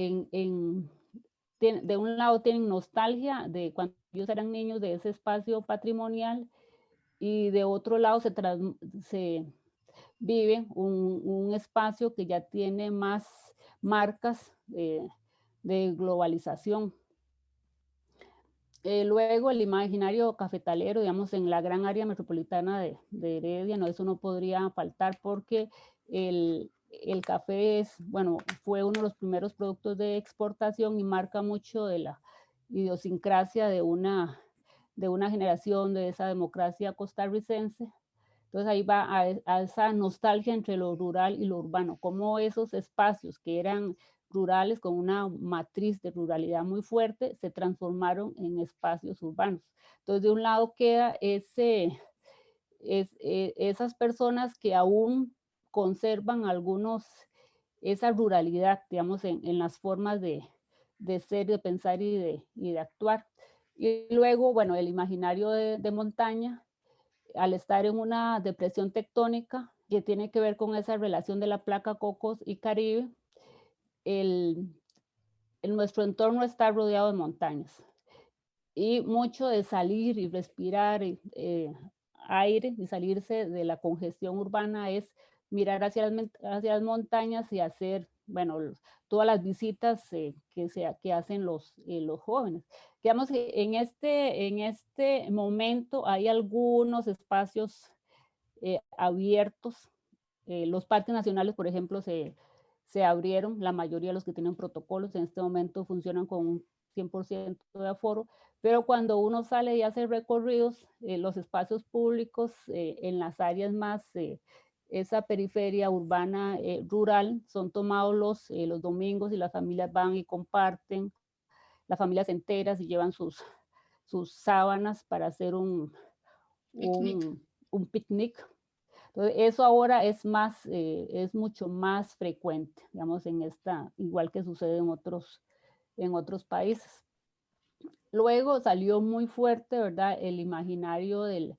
de un lado tienen nostalgia de cuando ellos eran niños, de ese espacio patrimonial, y de otro lado se vive un espacio que ya tiene más marcas de globalización. Luego el imaginario cafetalero, digamos, en la gran área metropolitana de Heredia, no, eso no podría faltar porque el café fue uno de los primeros productos de exportación y marca mucho de la idiosincrasia de una generación, de esa democracia costarricense. Entonces ahí va a esa nostalgia entre lo rural y lo urbano, como esos espacios que eran rurales con una matriz de ruralidad muy fuerte se transformaron en espacios urbanos. Entonces de un lado queda esas personas que aún conservan esa ruralidad, digamos, en las formas de ser, de pensar y de actuar. Y luego, bueno, el imaginario de montaña, al estar en una depresión tectónica que tiene que ver con esa relación de la placa Cocos y Caribe, nuestro entorno está rodeado de montañas. y mucho de salir y respirar aire y salirse de la congestión urbana es mirar hacia las montañas y hacer, bueno, todas las visitas que hacen los jóvenes. Digamos que en este momento hay algunos espacios abiertos. Los parques nacionales, por ejemplo, se abrieron, la mayoría de los que tienen protocolos en este momento funcionan con un 100% de aforo, pero cuando uno sale y hace recorridos, los espacios públicos en las áreas más, esa periferia urbana, rural, son tomados los domingos y las familias van y comparten, las familias enteras y llevan sus sábanas para hacer Picnic. un picnic. Entonces, eso ahora es mucho más frecuente, digamos, igual que sucede en otros países. Luego salió muy fuerte, ¿verdad? El imaginario del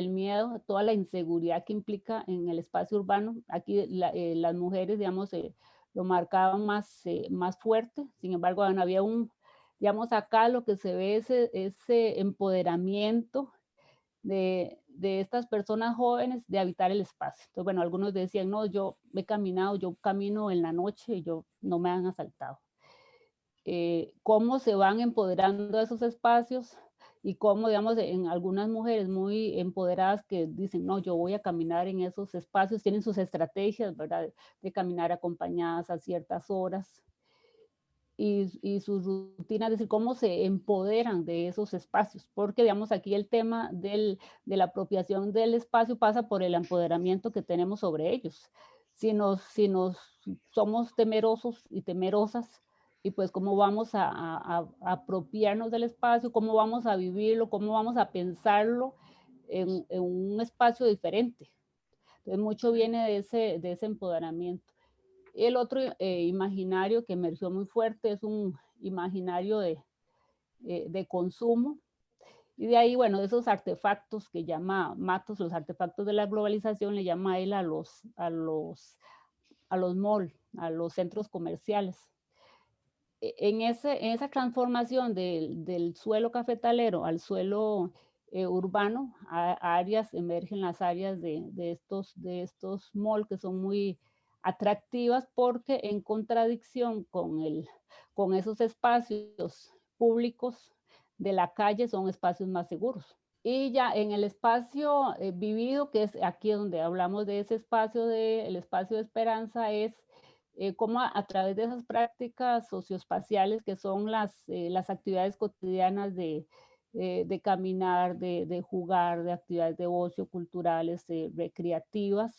miedo, toda la inseguridad que implica en el espacio urbano. Aquí las mujeres, digamos, lo marcaban más fuerte. Sin embargo, bueno, digamos, acá lo que se ve es ese empoderamiento de estas personas jóvenes de habitar el espacio. Entonces, bueno, algunos decían, no, yo camino en la noche y yo no me han asaltado. Cómo se van empoderando de esos espacios y cómo, digamos, en algunas mujeres muy empoderadas que dicen, no, yo voy a caminar en esos espacios, tienen sus estrategias, ¿verdad? De caminar acompañadas a ciertas horas y sus rutinas, es decir, cómo se empoderan de esos espacios, porque digamos aquí el tema de la apropiación del espacio pasa por el empoderamiento que tenemos sobre ellos. Si nos somos temerosos y temerosas, y pues cómo vamos a apropiarnos del espacio, cómo vamos a vivirlo, cómo vamos a pensarlo en un espacio diferente. Entonces mucho viene de ese empoderamiento. El otro imaginario que emergió muy fuerte es un imaginario de consumo. Y de ahí, bueno, esos artefactos que llama Matos, los artefactos de la globalización, le llama a él a los malls, a los centros comerciales. En esa transformación del suelo cafetalero al suelo urbano, emergen las áreas de estos malls que son muy atractivas porque en contradicción con esos espacios públicos de la calle son espacios más seguros. Y ya en el espacio vivido, que es aquí donde hablamos de ese espacio, el espacio de esperanza, es cómo a través de esas prácticas socioespaciales que son las actividades cotidianas de caminar, de jugar, de actividades de ocio, culturales, recreativas,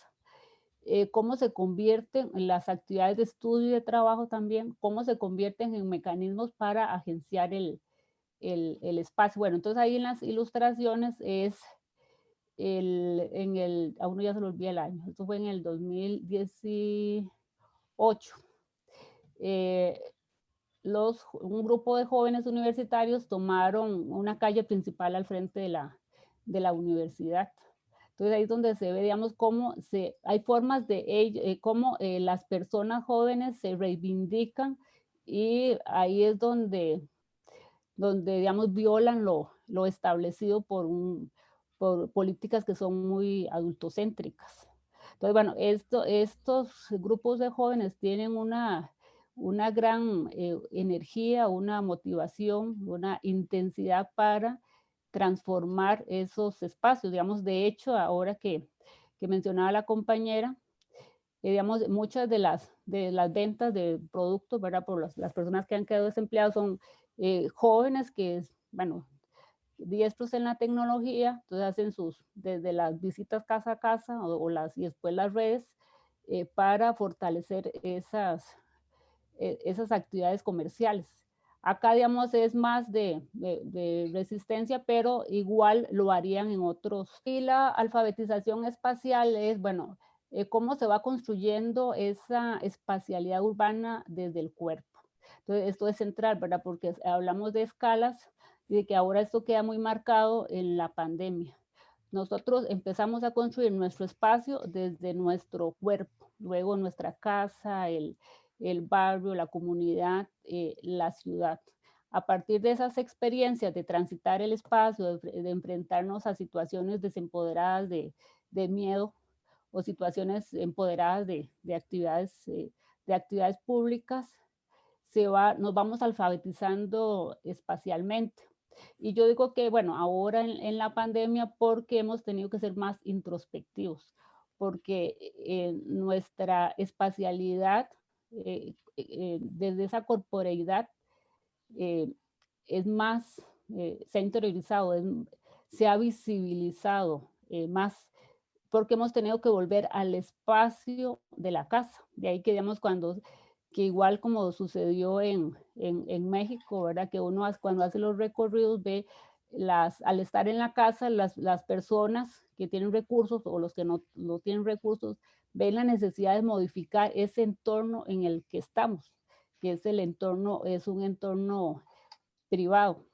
cómo se convierten en las actividades de estudio y de trabajo también, cómo se convierten en mecanismos para agenciar el espacio. Bueno, entonces ahí en las ilustraciones es a uno ya se lo olvida el año, esto fue en el 2018. Eh, un grupo de jóvenes universitarios tomaron una calle principal al frente de la universidad. Entonces ahí es donde se ve, digamos, hay formas cómo las personas jóvenes se reivindican y ahí es donde digamos, violan lo establecido por políticas que son muy adultocéntricas. Entonces, bueno, estos grupos de jóvenes tienen una gran energía, una motivación, una intensidad para transformar esos espacios. Digamos, de hecho, ahora que mencionaba la compañera, digamos, muchas de las ventas de productos, ¿verdad? Por las personas que han quedado desempleados son jóvenes bueno, diestros en la tecnología, entonces hacen desde las visitas casa a casa y después las redes para fortalecer esas actividades comerciales. Acá, digamos, es más de resistencia, pero igual lo harían en otros. Y la alfabetización espacial es, bueno, cómo se va construyendo esa espacialidad urbana desde el cuerpo. Entonces, esto es central, ¿verdad? Porque hablamos de escalas y de que ahora esto queda muy marcado en la pandemia. Nosotros empezamos a construir nuestro espacio desde nuestro cuerpo, luego nuestra casa, el barrio, la comunidad, la ciudad. a partir de esas experiencias de transitar el espacio, de enfrentarnos a situaciones desempoderadas de miedo o situaciones empoderadas de actividades públicas, nos vamos alfabetizando espacialmente. Y yo digo que, bueno, ahora en la pandemia, porque hemos tenido que ser más introspectivos, porque nuestra espacialidad, desde esa corporeidad, es más, se ha interiorizado, se ha visibilizado más, porque hemos tenido que volver al espacio de la casa. De ahí que digamos que igual como sucedió en México, ¿verdad? Que uno cuando hace los recorridos ve al estar en la casa, las personas que tienen recursos o los que no tienen recursos, ven la necesidad de modificar ese entorno en el que estamos, que es un entorno privado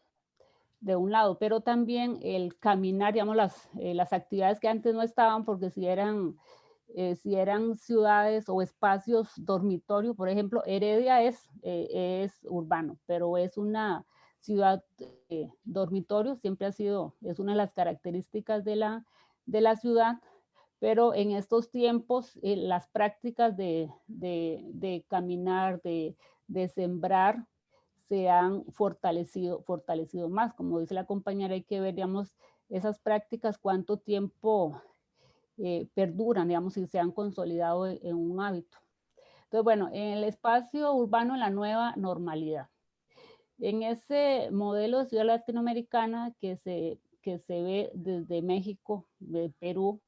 de un lado, pero también el caminar, digamos, las actividades que antes no estaban, porque si eran ciudades o espacios dormitorio, por ejemplo, Heredia es urbano, pero es una ciudad dormitorio, siempre es una de las características de la ciudad, pero en estos tiempos las prácticas de caminar, de sembrar, se han fortalecido más. Como dice la compañera, hay que ver, digamos, esas prácticas, cuánto tiempo perduran, digamos, y se han consolidado en un hábito. Entonces, bueno, en el espacio urbano, en la nueva normalidad. En ese modelo de ciudad latinoamericana que se ve desde México, de Perú,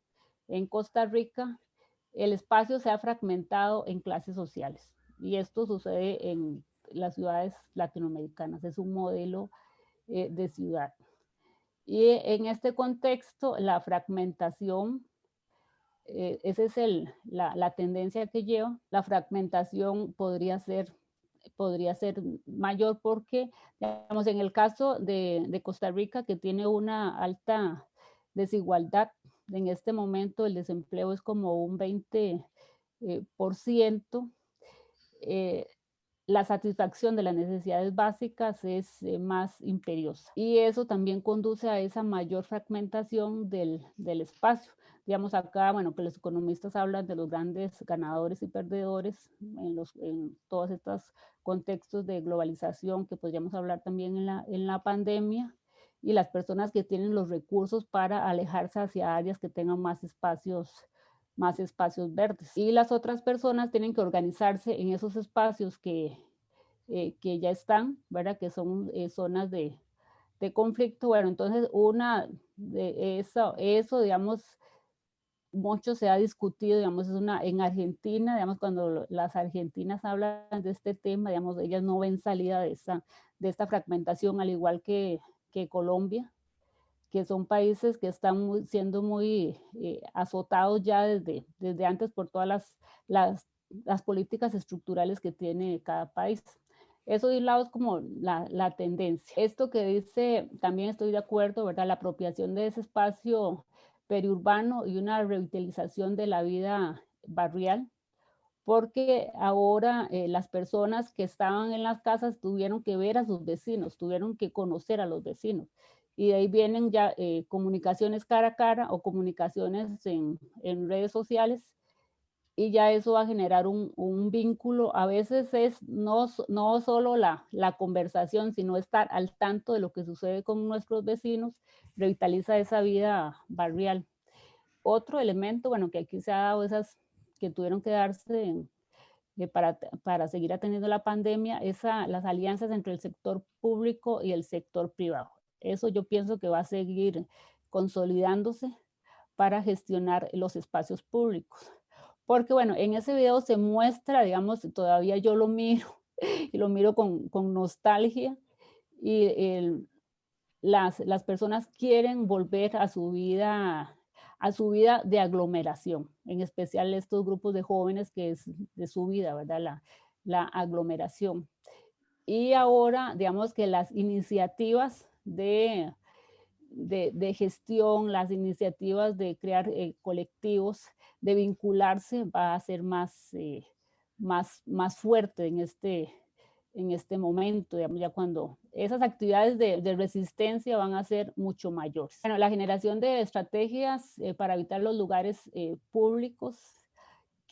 en Costa Rica, el espacio se ha fragmentado en clases sociales. Y esto sucede en las ciudades latinoamericanas. Es un modelo de ciudad. Y en este contexto, la fragmentación, esa es la tendencia que lleva. La fragmentación podría ser mayor porque, digamos, en el caso de Costa Rica, que tiene una alta desigualdad, en este momento el desempleo es como un 20%, la satisfacción de las necesidades básicas es más imperiosa. Y eso también conduce a esa mayor fragmentación del espacio. Digamos acá, bueno, que los economistas hablan de los grandes ganadores y perdedores en todos estos contextos de globalización, que podríamos hablar también en la pandemia, y las personas que tienen los recursos para alejarse hacia áreas que tengan más espacios verdes. Y las otras personas tienen que organizarse en esos espacios que ya están, ¿verdad? Que son zonas de conflicto. Bueno, entonces eso, digamos, mucho se ha discutido, digamos, en Argentina, digamos, cuando las argentinas hablan de este tema, digamos, ellas no ven salida de esta fragmentación, al igual que Colombia, que son países que están siendo muy azotados ya desde antes por todas las políticas estructurales que tiene cada país. Eso de un lado es como la tendencia. Esto que dice, también estoy de acuerdo, ¿verdad? La apropiación de ese espacio periurbano y una revitalización de la vida barrial, porque ahora las personas que estaban en las casas tuvieron que ver a sus vecinos, tuvieron que conocer a los vecinos. Y de ahí vienen ya comunicaciones cara a cara o comunicaciones en redes sociales, y ya eso va a generar un vínculo. A veces es no solo la conversación, sino estar al tanto de lo que sucede con nuestros vecinos, revitaliza esa vida barrial. Otro elemento, bueno, que aquí se ha dado, esas que tuvieron que darse para seguir atendiendo la pandemia, las alianzas entre el sector público y el sector privado. Eso yo pienso que va a seguir consolidándose para gestionar los espacios públicos. Porque bueno, en ese video se muestra, digamos, todavía yo lo miro y lo miro con nostalgia, y las personas quieren volver a su vida de aglomeración, en especial estos grupos de jóvenes que es de su vida, ¿verdad? La aglomeración. Y ahora, digamos que las iniciativas de gestión, las iniciativas de crear colectivos, de vincularse, va a ser más fuerte momento, digamos, ya cuando esas actividades de resistencia van a ser mucho mayores. Bueno, la generación de estrategias para evitar los lugares públicos,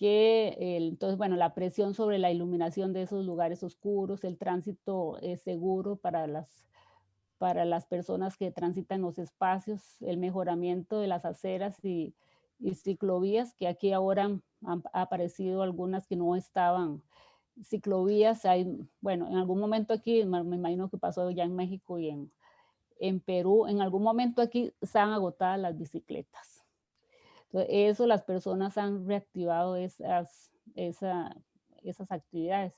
entonces, bueno, la presión sobre la iluminación de esos lugares oscuros, el tránsito seguro para las personas que transitan los espacios, el mejoramiento de las aceras y ciclovías, que aquí ahora han aparecido algunas que no estaban. Ciclovías, bueno, en algún momento aquí, me imagino que pasó ya en México y en Perú, en algún momento aquí están agotadas las bicicletas. Entonces, eso las personas han reactivado esas actividades.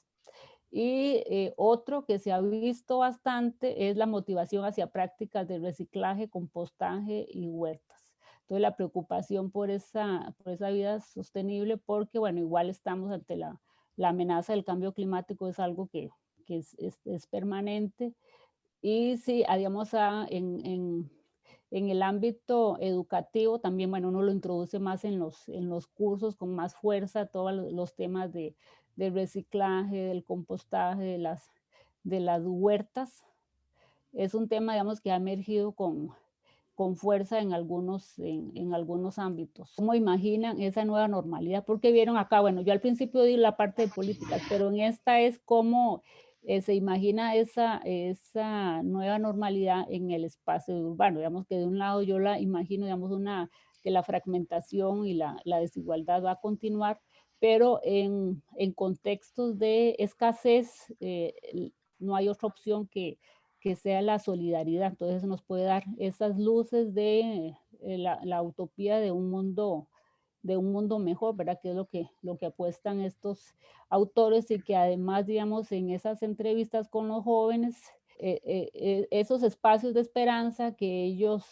Y otro que se ha visto bastante es la motivación hacia prácticas de reciclaje, compostaje y huertas. Entonces, la preocupación por esa vida sostenible, porque, bueno, igual estamos ante la amenaza del cambio climático, es algo que es permanente. Y sí, digamos, en el ámbito educativo también, bueno, uno lo introduce más en los cursos con más fuerza, todos los temas del reciclaje, del compostaje, de las huertas. Es un tema, digamos, que ha emergido con fuerza en algunos ámbitos. ¿Cómo imaginan esa nueva normalidad? Porque vieron acá, bueno, yo al principio di la parte de políticas, pero en esta es cómo se imagina esa nueva normalidad en el espacio urbano. Digamos que de un lado yo la imagino, digamos, que la fragmentación y la desigualdad va a continuar, pero en contextos de escasez no hay otra opción que sea la solidaridad. Entonces nos puede dar esas luces de la utopía de un mundo mejor, ¿verdad? Que es lo que apuestan estos autores, y que además, digamos, en esas entrevistas con los jóvenes, esos espacios de esperanza que ellos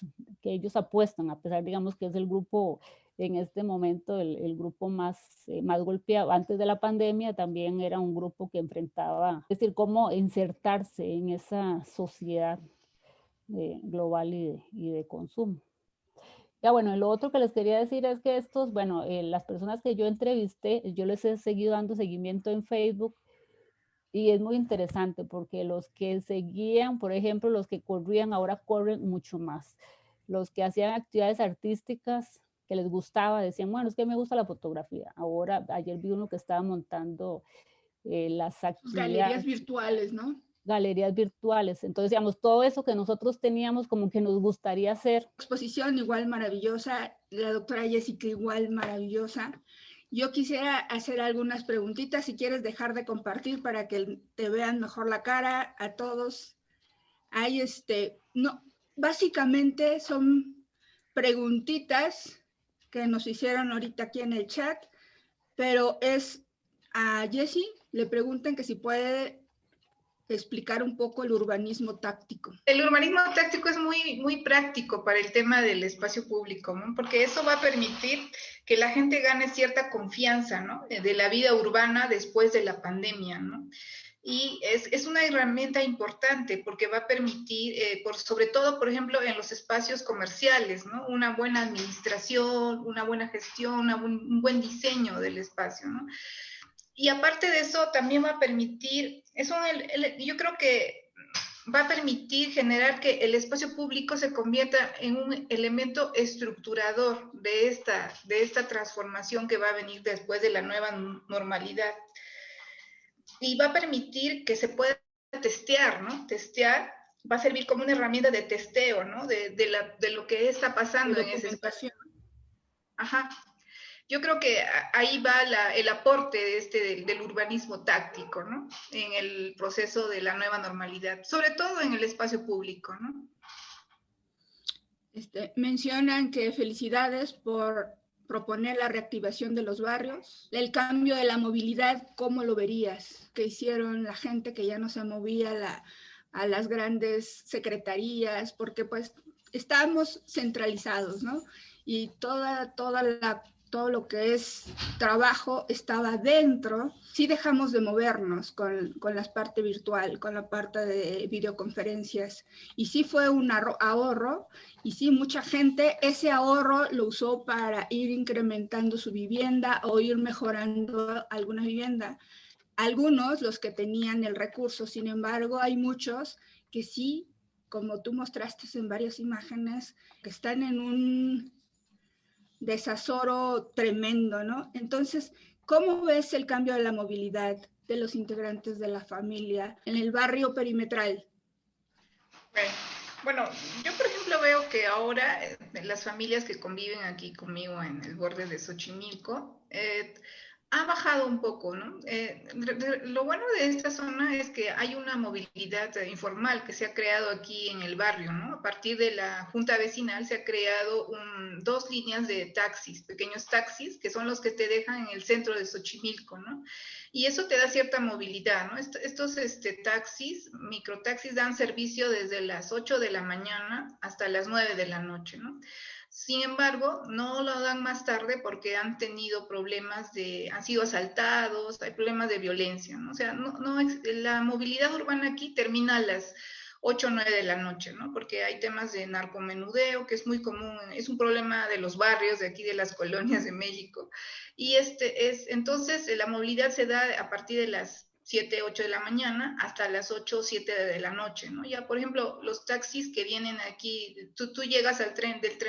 apuestan, a pesar, digamos, que es el grupo en este momento, el grupo más golpeado. Antes de la pandemia también era un grupo que enfrentaba, es decir, cómo insertarse en esa sociedad global y de consumo. Ya, bueno, lo otro que les quería decir es que bueno, las personas que yo entrevisté, yo les he seguido dando seguimiento en Facebook, y es muy interesante porque los que seguían, por ejemplo, los que corrían, ahora corren mucho más. Los que hacían actividades artísticas que les gustaba, decían, bueno, es que me gusta la fotografía. Ahora, ayer vi uno que estaba montando las actividades. Galerías virtuales, ¿no? Galerías virtuales. Entonces, digamos, todo eso que nosotros teníamos como que nos gustaría hacer. Exposición igual maravillosa, la doctora Jessica igual maravillosa. Yo quisiera hacer algunas preguntitas, si quieres dejar de compartir para que te vean mejor la cara a todos. Hay no, básicamente son preguntitas que nos hicieron ahorita aquí en el chat, pero es a Jessie, le preguntan que si puede explicar un poco el urbanismo táctico. El urbanismo táctico es muy, muy práctico para el tema del espacio público, ¿no? Porque eso va a permitir que la gente gane cierta confianza, ¿no? De la vida urbana después de la pandemia, ¿no? Y es una herramienta importante porque va a permitir, sobre todo, por ejemplo, en los espacios comerciales, ¿no? Una buena administración, una buena gestión, un buen diseño del espacio, ¿no? Y aparte de eso, también va a permitir, yo creo que va a permitir generar que el espacio público se convierta en un elemento estructurador de esta transformación que va a venir después de la nueva normalidad. Y va a permitir que se pueda testear, ¿no? Testear va a servir como una herramienta de testeo, ¿no? De lo que está pasando en ese espacio. Ajá. Yo creo que ahí va el aporte del urbanismo táctico, ¿no? En el proceso de la nueva normalidad, sobre todo en el espacio público, ¿no? Mencionan que felicidades por proponer la reactivación de los barrios, el cambio de la movilidad, ¿cómo lo verías? ¿Qué hicieron la gente que ya no se movía a las grandes secretarías? Porque pues estábamos centralizados, ¿no? Y todo lo que es trabajo estaba dentro. Sí dejamos de movernos con la parte virtual, con la parte de videoconferencias, y sí fue un ahorro, y sí mucha gente ese ahorro lo usó para ir incrementando su vivienda o ir mejorando alguna vivienda. algunos los que tenían el recurso. Sin embargo, hay muchos que sí, como tú mostraste en varias imágenes, que están en un desazoro tremendo, ¿no? Entonces, ¿cómo ves el cambio de la movilidad de los integrantes de la familia en el barrio perimetral? Bueno, yo por ejemplo veo que ahora las familias que conviven aquí conmigo en el borde de Xochimilco ha bajado un poco, ¿no? Lo bueno de esta zona es que hay una movilidad informal que se ha creado aquí en el barrio, ¿no? A partir de la junta vecinal se ha creado dos líneas de taxis, pequeños taxis, que son los que te dejan en el centro de Xochimilco, ¿no? Y eso te da cierta movilidad, ¿no? Estos taxis, microtaxis, dan servicio desde las 8 de la mañana hasta las 9 de la noche, ¿no? Sin embargo, no lo dan más tarde porque han tenido problemas han sido asaltados, hay problemas de violencia, ¿no? O sea, la movilidad urbana aquí termina a las 8 o 9 de la noche, ¿no? Porque hay temas de narcomenudeo, que es muy común, es un problema de los barrios de aquí, de las colonias de México. Y entonces la movilidad se da a partir de las 7, 8 de la mañana hasta las 8 o 7 de la noche, ¿no? Ya, por ejemplo, los taxis que vienen aquí, tú llegas al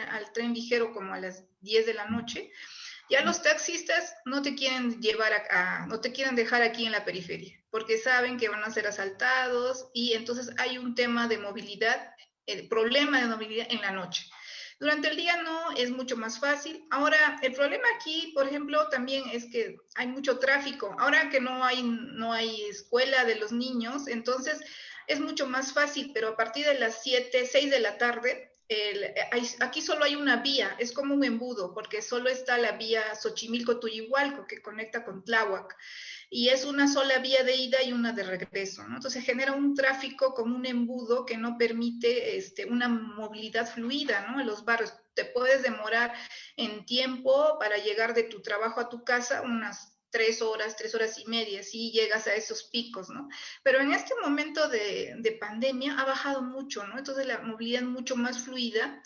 al tren ligero como a las 10 de la noche, ya los taxistas no te quieren llevar no te quieren dejar aquí en la periferia, porque saben que van a ser asaltados y entonces hay un tema de movilidad, el problema de movilidad en la noche. Durante el día no, es mucho más fácil. Ahora, el problema aquí, por ejemplo, también es que hay mucho tráfico. Ahora que no hay escuela de los niños, entonces es mucho más fácil, pero a partir de las 7, 6 de la tarde, aquí solo hay una vía, es como un embudo, porque solo está la vía Xochimilco-Tuyihualco, que conecta con Tláhuac, y es una sola vía de ida y una de regreso, ¿no? Entonces genera un tráfico como un embudo que no permite una movilidad fluida, ¿no? En los barrios te puedes demorar en tiempo para llegar de tu trabajo a tu casa unas 3 horas y media, si llegas a esos picos, ¿no? Pero en este momento de pandemia ha bajado mucho, ¿no? Entonces la movilidad es mucho más fluida.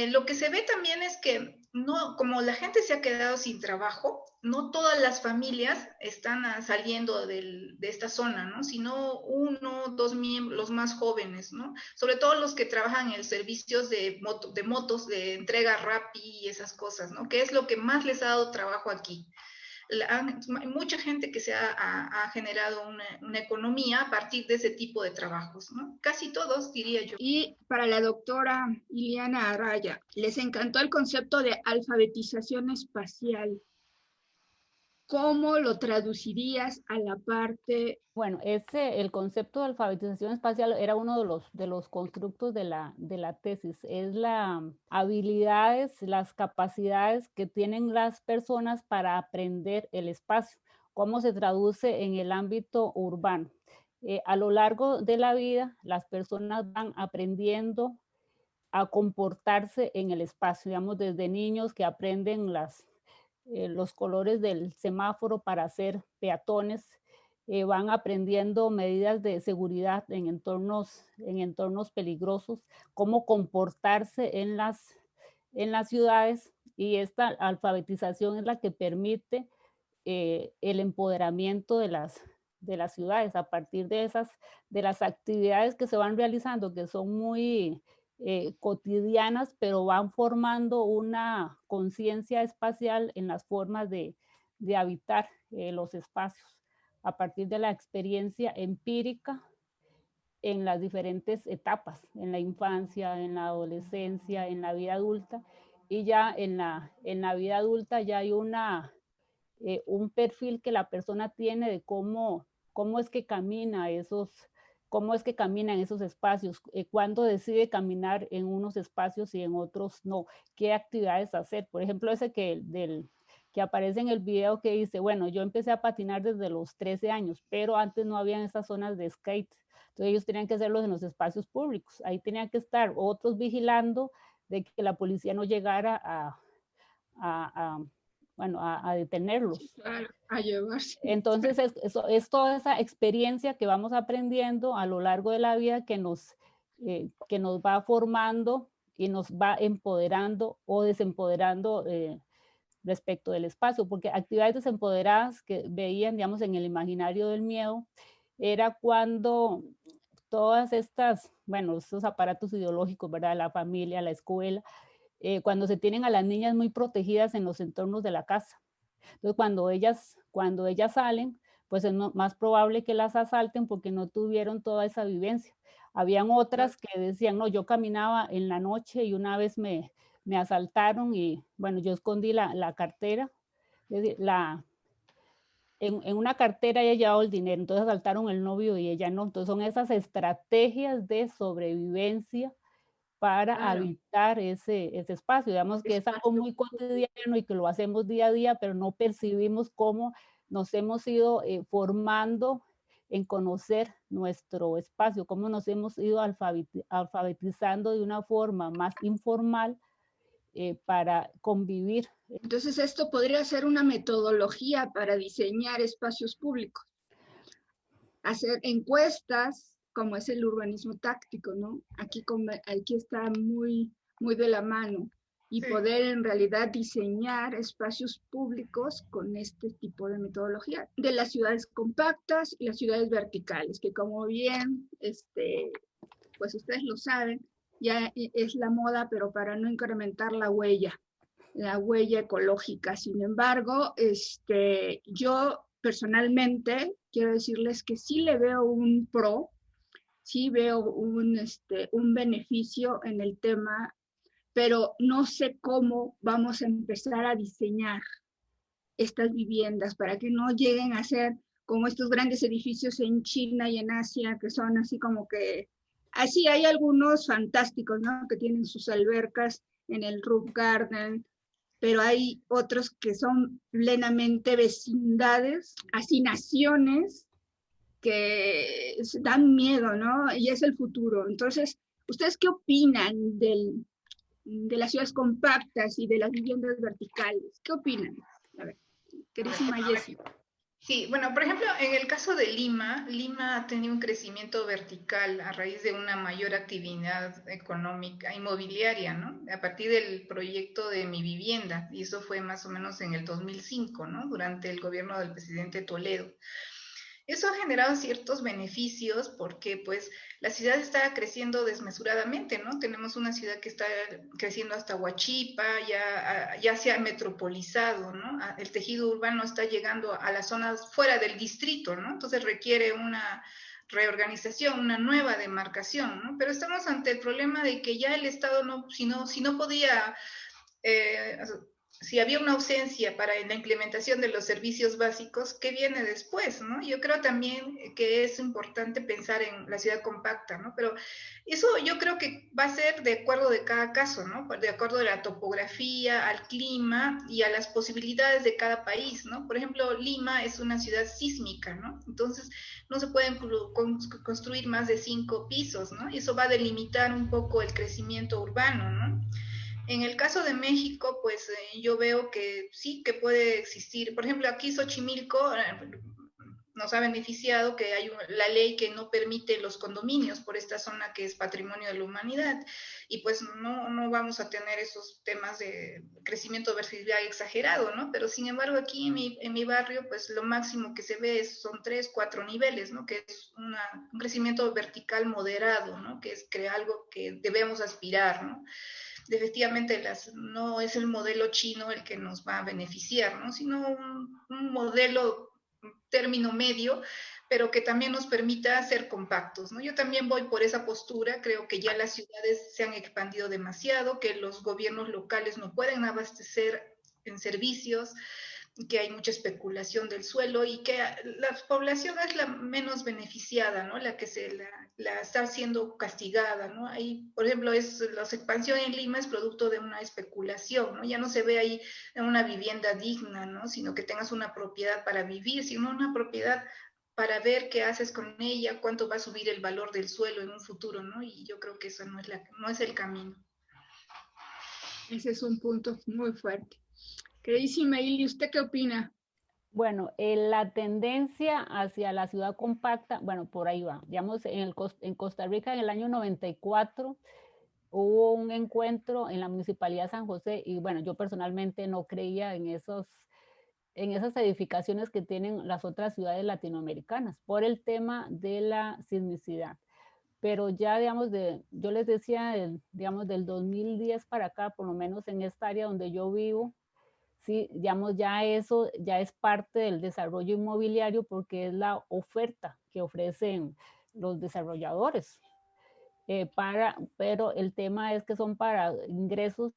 Lo que se ve también es que no, como la gente se ha quedado sin trabajo, no todas las familias están saliendo de esta zona, ¿no? Sino uno, dos miembros, los más jóvenes, ¿no? Sobre todo los que trabajan en servicios de motos, de entrega Rappi y esas cosas, ¿no? Que es lo que más les ha dado trabajo aquí. Hay mucha gente que se ha generado una economía a partir de ese tipo de trabajos, ¿no? Casi todos, diría yo. Y para la doctora Iliana Araya, les encantó el concepto de alfabetización espacial. ¿Cómo lo traducirías a la parte? Bueno, el concepto de alfabetización espacial era uno de los constructos de la tesis. Es las habilidades, las capacidades que tienen las personas para aprender el espacio. ¿Cómo se traduce en el ámbito urbano? A lo largo de la vida, las personas van aprendiendo a comportarse en el espacio, digamos, desde niños que aprenden los colores del semáforo para ser peatones, van aprendiendo medidas de seguridad en entornos peligrosos, cómo comportarse en las ciudades, y esta alfabetización es la que permite el empoderamiento de las ciudades a partir de las actividades que se van realizando, que son muy cotidianas, pero van formando una conciencia espacial en las formas de habitar los espacios a partir de la experiencia empírica en las diferentes etapas, en la infancia, en la adolescencia, en la vida adulta, y ya en la vida adulta ya hay un perfil que la persona tiene de cómo es que camina cómo es que camina en esos espacios, cuándo decide caminar en unos espacios y en otros no, qué actividades hacer. Por ejemplo, ese que aparece en el video que dice, bueno, yo empecé a patinar desde los 13 años, pero antes no habían esas zonas de skate. Entonces ellos tenían que hacerlos en los espacios públicos. Ahí tenían que estar otros vigilando de que la policía no llegara a detenerlos. Sí, claro, a llevarse. Entonces es toda esa experiencia que vamos aprendiendo a lo largo de la vida que nos va formando y nos va empoderando o desempoderando respecto del espacio, porque actividades desempoderadas que veían, digamos, en el imaginario del miedo, era cuando todas estas, bueno, estos aparatos ideológicos, ¿verdad? La familia, la escuela, cuando se tienen a las niñas muy protegidas en los entornos de la casa. Entonces, cuando ellas salen, pues es más probable que las asalten porque no tuvieron toda esa vivencia. Habían otras que decían, no, yo caminaba en la noche y una vez me asaltaron y bueno, yo escondí la cartera, es decir, en una cartera ella llevaba el dinero, entonces asaltaron el novio y ella no. Entonces son esas estrategias de sobrevivencia para Claro. habitar ese espacio. Digamos que es algo Espacio muy cotidiano y que lo hacemos día a día, pero no percibimos cómo nos hemos ido formando en conocer nuestro espacio, cómo nos hemos ido alfabetizando de una forma más informal para convivir. Entonces, esto podría ser una metodología para diseñar espacios públicos, hacer encuestas, como es el urbanismo táctico, ¿no? Aquí está muy de la mano y Sí. poder en realidad diseñar espacios públicos con este tipo de metodología de las ciudades compactas y las ciudades verticales, que como bien, pues ustedes lo saben, ya es la moda, pero para no incrementar la huella ecológica. Sin embargo, yo personalmente quiero decirles que sí le veo un pro, sí veo un beneficio en el tema, pero no sé cómo vamos a empezar a diseñar estas viviendas para que no lleguen a ser como estos grandes edificios en China y en Asia, que son así como que, así hay algunos fantásticos, ¿no? Que tienen sus albercas en el roof garden, pero hay otros que son plenamente vecindades, hacinaciones que dan miedo, ¿no? Y es el futuro. Entonces, ¿ustedes qué opinan de las ciudades compactas y de las viviendas verticales? ¿Qué opinan? A ver, querísima Jessie. Sí, bueno, por ejemplo, en el caso de Lima, Lima ha tenido un crecimiento vertical a raíz de una mayor actividad económica, inmobiliaria, ¿no? A partir del proyecto de Mi Vivienda, y eso fue más o menos en el 2005, ¿no? Durante el gobierno del presidente Toledo. Eso ha generado ciertos beneficios porque pues la ciudad está creciendo desmesuradamente, ¿no? Tenemos una ciudad que está creciendo hasta Huachipa, ya se ha metropolizado, ¿no? El tejido urbano está llegando a las zonas fuera del distrito, ¿no? Entonces requiere una reorganización, una nueva demarcación, ¿no? Pero estamos ante el problema de que ya el Estado si no podía eh, si había una ausencia para la implementación de los servicios básicos, ¿qué viene después? ¿No? Yo creo también que es importante pensar en la ciudad compacta, ¿no? Pero eso yo creo que va a ser de acuerdo de cada caso, ¿no? De acuerdo a la topografía, al clima y a las posibilidades de cada país, ¿no? Por ejemplo, Lima es una ciudad sísmica, ¿no? Entonces no se pueden construir más de 5 pisos, ¿no? Y eso va a delimitar un poco el crecimiento urbano, ¿no? En el caso de México, pues yo veo que sí que puede existir. Por ejemplo, aquí Xochimilco nos ha beneficiado que hay la ley que no permite los condominios por esta zona que es patrimonio de la humanidad y pues no vamos a tener esos temas de crecimiento vertical exagerado, ¿no? Pero sin embargo aquí en mi barrio pues lo máximo que se ve son 3, 4 niveles, ¿no? Que es un crecimiento vertical moderado, ¿no? Que es algo que debemos aspirar, ¿no? Efectivamente no es el modelo chino el que nos va a beneficiar, ¿no? Sino un modelo término medio, pero que también nos permita ser compactos, ¿no? Yo también voy por esa postura, creo que ya las ciudades se han expandido demasiado, que los gobiernos locales no pueden abastecer en servicios, que hay mucha especulación del suelo y que la población es la menos beneficiada, ¿no? La que la está siendo castigada, ¿no? Ahí, por ejemplo, la expansión en Lima es producto de una especulación, ¿no? Ya no se ve ahí una vivienda digna, ¿no? Sino que tengas una propiedad para vivir, sino una propiedad para ver qué haces con ella, cuánto va a subir el valor del suelo en un futuro, ¿no? Y yo creo que eso no es el camino. Ese es un punto muy fuerte. Queridísima Ili, ¿usted qué opina? Bueno, la tendencia hacia la ciudad compacta, bueno, por ahí va. Digamos, en Costa Rica en el año 94 hubo un encuentro en la Municipalidad de San José y bueno, yo personalmente no creía en esas edificaciones que tienen las otras ciudades latinoamericanas por el tema de la sismicidad. Pero ya, digamos, yo les decía, digamos, del 2010 para acá, por lo menos en esta área donde yo vivo, sí, digamos, ya eso ya es parte del desarrollo inmobiliario porque es la oferta que ofrecen los desarrolladores. Pero el tema es que son para ingresos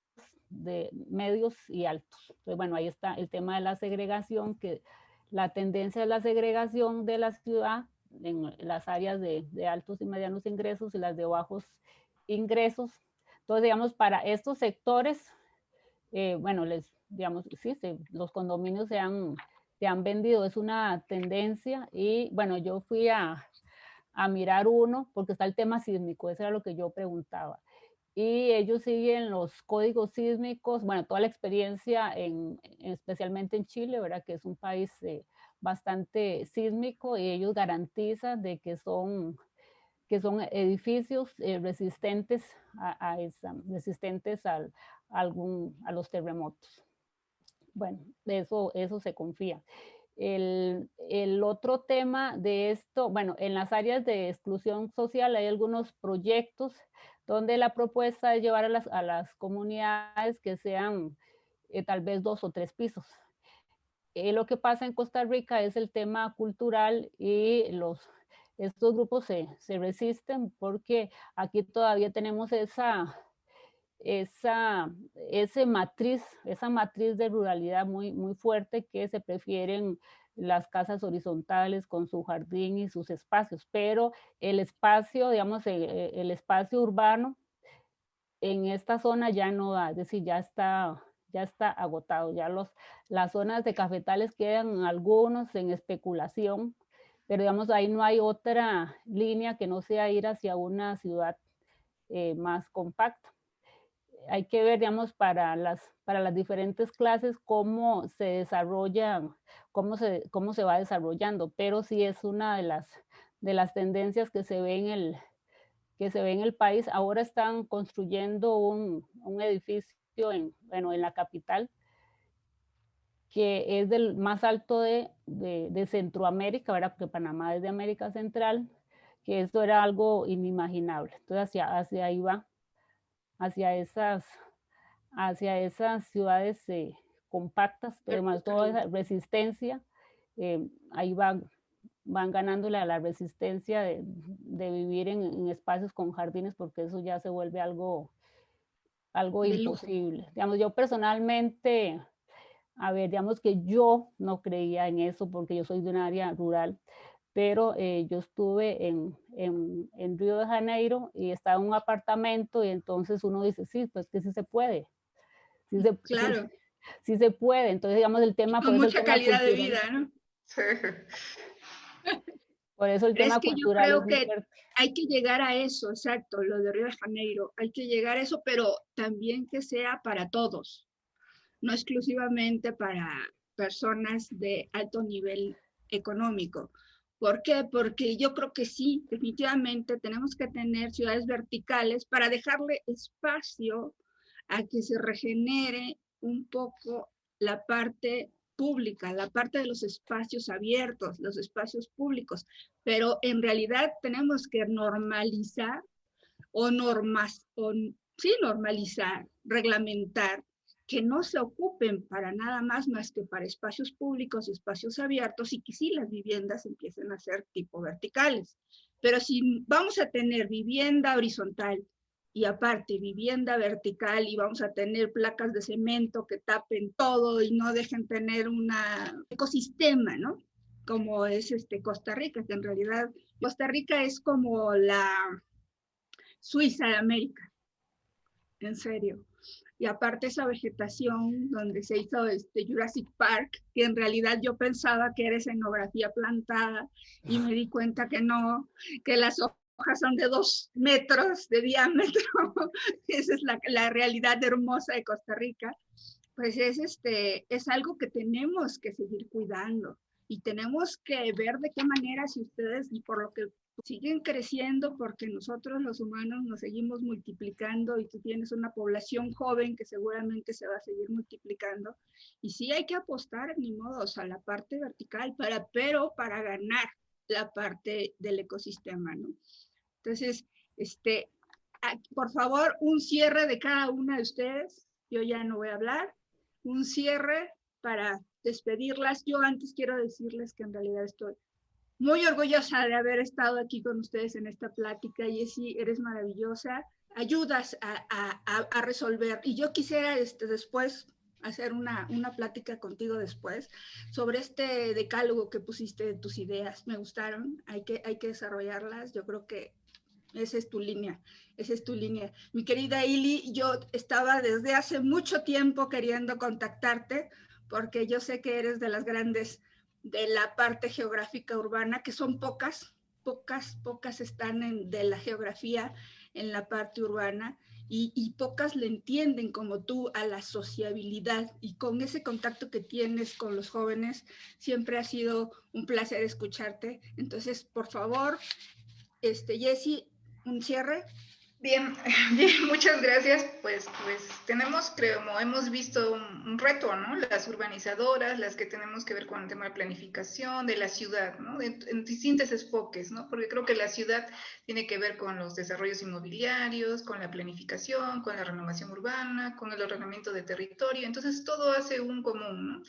de medios y altos. Entonces, bueno, ahí está el tema de la segregación, que la tendencia es la segregación de la ciudad en las áreas de altos y medianos ingresos y las de bajos ingresos. Entonces, digamos, para estos sectores, bueno, digamos, sí, los condominios se han vendido, es una tendencia y bueno, yo fui a mirar uno, porque está el tema sísmico, eso era lo que yo preguntaba. Y ellos siguen los códigos sísmicos, bueno, toda la experiencia, especialmente en Chile, ¿verdad? Que es un país bastante sísmico y ellos garantizan de que son edificios resistentes resistentes a los terremotos. Bueno, de eso se confía. El otro tema de esto, bueno, en las áreas de exclusión social hay algunos proyectos donde la propuesta es llevar a las comunidades que sean tal vez 2 o 3 pisos. Lo que pasa en Costa Rica es el tema cultural y estos grupos se resisten porque aquí todavía tenemos esa matriz de ruralidad muy, muy fuerte, que se prefieren las casas horizontales con su jardín y sus espacios, pero el espacio, digamos, el espacio urbano en esta zona ya no da, es decir, ya está agotado, las zonas de cafetales quedan algunos en especulación, pero digamos, ahí no hay otra línea que no sea ir hacia una ciudad más compacta. Hay que ver, digamos, para las diferentes clases cómo se desarrollan, cómo se va desarrollando, pero sí es una de las tendencias que se ve en el país. Ahora están construyendo un edificio en la capital, que es del más alto de Centroamérica, ¿verdad? Porque Panamá es de América Central, que esto era algo inimaginable. Entonces hacia ahí va, hacia esas ciudades compactas, pero más toda esa resistencia, ahí van ganando la resistencia de vivir en espacios con jardines, porque eso ya se vuelve algo imposible. Digamos, yo personalmente, a ver, digamos que yo no creía en eso porque yo soy de un área rural, pero yo estuve en Río de Janeiro y estaba en un apartamento y entonces uno dice, sí, pues que sí se puede. Claro. Sí se puede. Entonces, digamos, el tema, con mucha calidad de vida, ¿no? Por eso el tema es que cultural yo es creo muy que fuerte. hay que llegar a eso, exacto, lo de Río de Janeiro, hay que llegar a eso, pero también que sea para todos, no exclusivamente para personas de alto nivel económico. ¿Por qué? Porque yo creo que sí, definitivamente tenemos que tener ciudades verticales para dejarle espacio a que se regenere un poco la parte pública, la parte de los espacios abiertos, los espacios públicos, pero en realidad tenemos que normalizar normalizar, reglamentar, que no se ocupen para nada más que para espacios públicos y espacios abiertos y que sí las viviendas empiecen a ser tipo verticales. Pero si vamos a tener vivienda horizontal y aparte vivienda vertical y vamos a tener placas de cemento que tapen todo y no dejen tener un ecosistema, ¿no? Como es Costa Rica, que en realidad Costa Rica es como la Suiza de América, en serio. Y aparte esa vegetación donde se hizo Jurassic Park, que en realidad yo pensaba que era escenografía plantada y me di cuenta que no, que las hojas son de 2 metros de diámetro. Esa es la realidad hermosa de Costa Rica. Pues es algo que tenemos que seguir cuidando y tenemos que ver de qué manera, si ustedes, y por lo que siguen creciendo porque nosotros los humanos nos seguimos multiplicando y tú tienes una población joven que seguramente se va a seguir multiplicando. Y sí hay que apostar, ni modos, a la parte vertical, pero para ganar la parte del ecosistema, ¿no? Entonces, por favor, un cierre de cada una de ustedes. Yo ya no voy a hablar. Un cierre para despedirlas. Yo antes quiero decirles que en realidad estoy muy orgullosa de haber estado aquí con ustedes en esta plática. Jessy, eres maravillosa. Ayudas a resolver. Y yo quisiera después hacer una plática contigo después sobre este decálogo que pusiste de tus ideas. Me gustaron. Hay que desarrollarlas. Yo creo que esa es tu línea, esa es tu línea. Mi querida Ili, yo estaba desde hace mucho tiempo queriendo contactarte porque yo sé que eres de las grandes de la parte geográfica urbana, que son pocas están de la geografía en la parte urbana y pocas le entienden como tú a la sociabilidad, y con ese contacto que tienes con los jóvenes siempre ha sido un placer escucharte. Entonces, por favor, Jessy, un cierre. Bien, bien, muchas gracias. Pues tenemos, creo, como hemos visto, un reto, ¿no? Las urbanizadoras, las que tenemos que ver con el tema de planificación de la ciudad, ¿no? En distintos enfoques, ¿no? Porque creo que la ciudad tiene que ver con los desarrollos inmobiliarios, con la planificación, con la renovación urbana, con el ordenamiento de territorio. Entonces, todo hace un común, ¿no?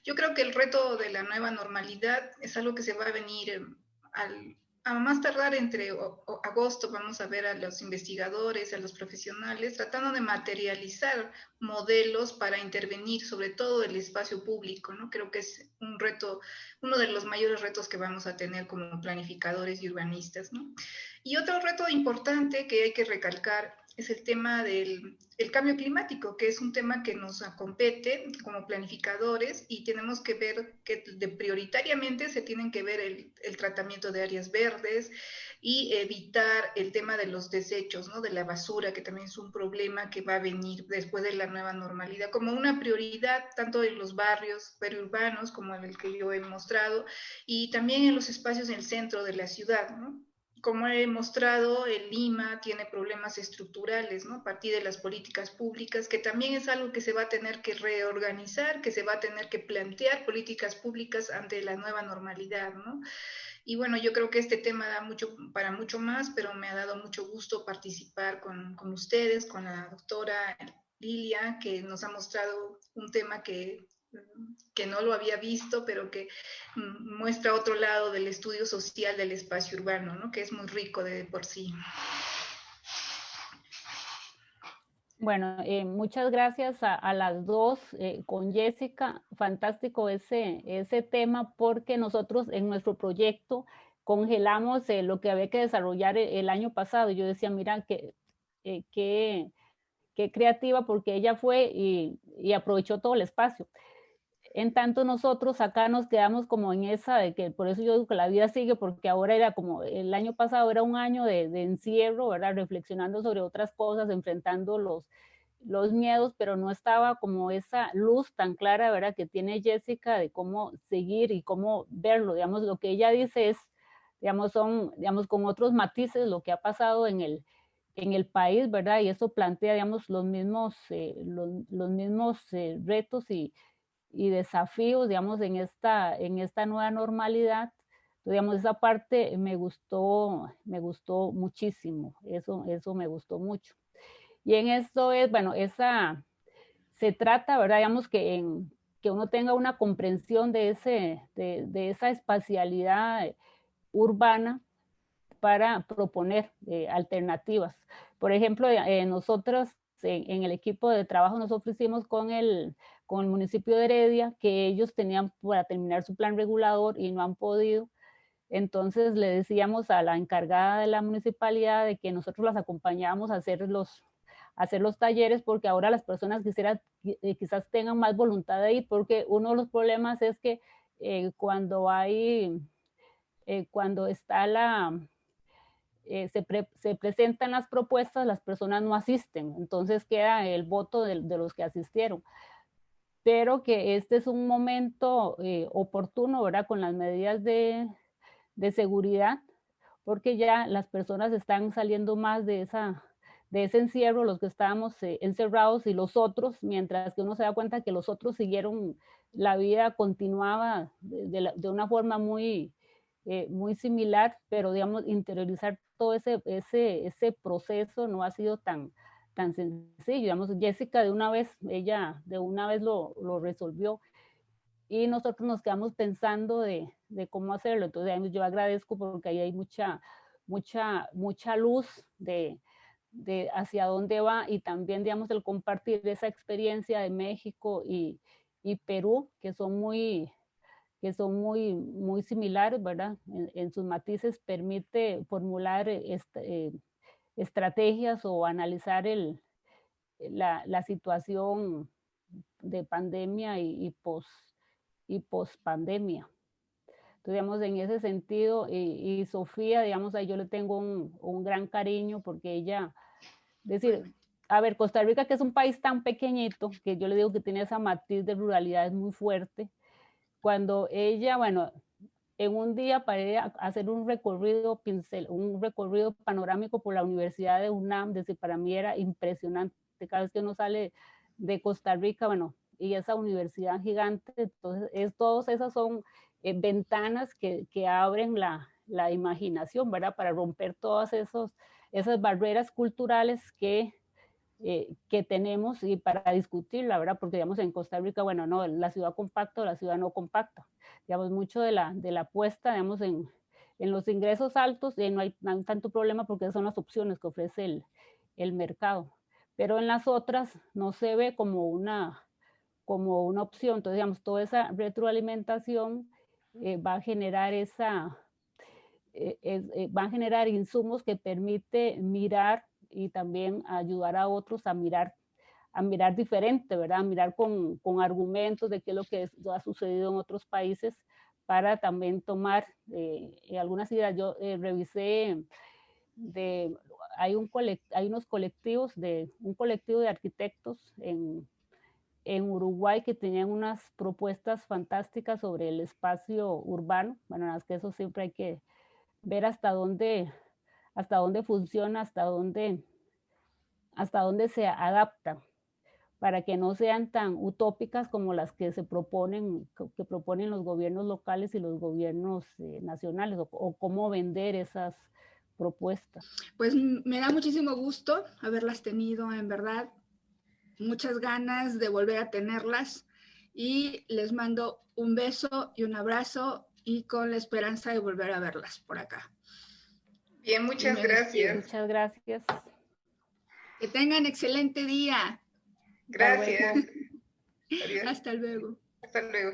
Yo creo que el reto de la nueva normalidad es algo que se va a venir a más tardar entre agosto. Vamos a ver a los investigadores, a los profesionales, tratando de materializar modelos para intervenir sobre todo el espacio público, ¿no? Creo que es un reto, uno de los mayores retos que vamos a tener como planificadores y urbanistas, ¿no? Y otro reto importante que hay que recalcar es el tema del cambio climático, que es un tema que nos compete como planificadores, y tenemos que ver que prioritariamente se tienen que ver el tratamiento de áreas verdes y evitar el tema de los desechos, ¿no? De la basura, que también es un problema que va a venir después de la nueva normalidad, como una prioridad tanto en los barrios periurbanos como en el que yo he mostrado, y también en los espacios en el centro de la ciudad, ¿no? Como he mostrado, el Lima tiene problemas estructurales, ¿no? A partir de las políticas públicas, que también es algo que se va a tener que reorganizar, que se va a tener que plantear políticas públicas ante la nueva normalidad, ¿no? Y bueno, yo creo que este tema da mucho para mucho más, pero me ha dado mucho gusto participar con ustedes, con la doctora Lilia, que nos ha mostrado un tema que no lo había visto, pero que muestra otro lado del estudio social del espacio urbano, ¿no? Que es muy rico de por sí. Bueno, muchas gracias a las dos. Con Jessica, fantástico ese tema, porque nosotros en nuestro proyecto congelamos lo que había que desarrollar el año pasado. Yo decía, mira, qué creativa, porque ella fue y aprovechó todo el espacio. En tanto nosotros acá nos quedamos como en esa de que, por eso yo digo que la vida sigue, porque ahora era como, el año pasado era un año de encierro, ¿verdad? Reflexionando sobre otras cosas, enfrentando los miedos, pero no estaba como esa luz tan clara, ¿verdad? Que tiene Jessica de cómo seguir y cómo verlo. Digamos, lo que ella dice es, digamos, son, digamos, con otros matices lo que ha pasado en el país, ¿verdad? Y eso plantea, digamos, los mismos retos y desafíos, digamos, en esta nueva normalidad. Digamos, esa parte me gustó muchísimo, eso me gustó mucho. Y en esto es, bueno, se trata, ¿verdad? Digamos que uno tenga una comprensión de esa espacialidad urbana para proponer alternativas. Por ejemplo, nosotros en el equipo de trabajo nos ofrecimos con el municipio de Heredia, que ellos tenían para terminar su plan regulador y no han podido. Entonces le decíamos a la encargada de la municipalidad de que nosotros las acompañábamos a hacer los talleres, porque ahora las personas quizás tengan más voluntad de ir, porque uno de los problemas es que cuando está se presentan las propuestas, las personas no asisten, entonces queda el voto de los que asistieron. Pero que este es un momento oportuno, ¿verdad? Con las medidas de seguridad, porque ya las personas están saliendo más de ese encierro, los que estábamos encerrados y los otros, mientras que uno se da cuenta que los otros siguieron, la vida continuaba de una forma muy similar, pero digamos, interiorizar todo ese proceso no ha sido tan sencillo. Digamos, Jessica ella de una vez lo resolvió y nosotros nos quedamos pensando de cómo hacerlo. Entonces yo agradezco porque ahí hay mucha luz de hacia dónde va, y también, digamos, el compartir esa experiencia de México y Perú, que son muy similares, ¿verdad? En sus matices, permite formular estrategias o analizar la situación de pandemia y post-pandemia. Entonces, digamos, en ese sentido, y Sofía, digamos, ahí yo le tengo un gran cariño porque ella, decir, a ver, Costa Rica, que es un país tan pequeñito, que yo le digo que tiene esa matiz de ruralidad muy fuerte, cuando ella, bueno, en un día para ir a hacer un recorrido panorámico por la Universidad de UNAM, desde para mí era impresionante, cada vez que uno sale de Costa Rica, bueno, y esa universidad gigante, entonces todas esas son ventanas que abren la imaginación, ¿verdad? Para romper todas esas barreras culturales que tenemos y para discutirla, ¿verdad? Porque, digamos, en Costa Rica, bueno, no, la ciudad compacta o la ciudad no compacta. Digamos, mucho de la apuesta, digamos, en los ingresos altos, no hay tanto problema porque son las opciones que ofrece el mercado. Pero en las otras no se ve como una opción. Entonces, digamos, toda esa retroalimentación va a generar va a generar insumos que permite mirar y también ayudar a otros a mirar diferente, ¿verdad? A mirar con argumentos de qué es lo que ha sucedido en otros países para también tomar algunas ideas. Yo revisé hay unos colectivos un colectivo de arquitectos en Uruguay que tenían unas propuestas fantásticas sobre el espacio urbano. Bueno, es que eso siempre hay que ver hasta dónde funciona, hasta dónde se adapta, para que no sean tan utópicas como las que proponen los gobiernos locales y los gobiernos nacionales, o cómo vender esas propuestas. Pues me da muchísimo gusto haberlas tenido, en verdad, muchas ganas de volver a tenerlas, y les mando un beso y un abrazo, y con la esperanza de volver a verlas por acá. Bien, muchas gracias. Muchas gracias. Que tengan excelente día. Gracias. Hasta luego. Hasta luego.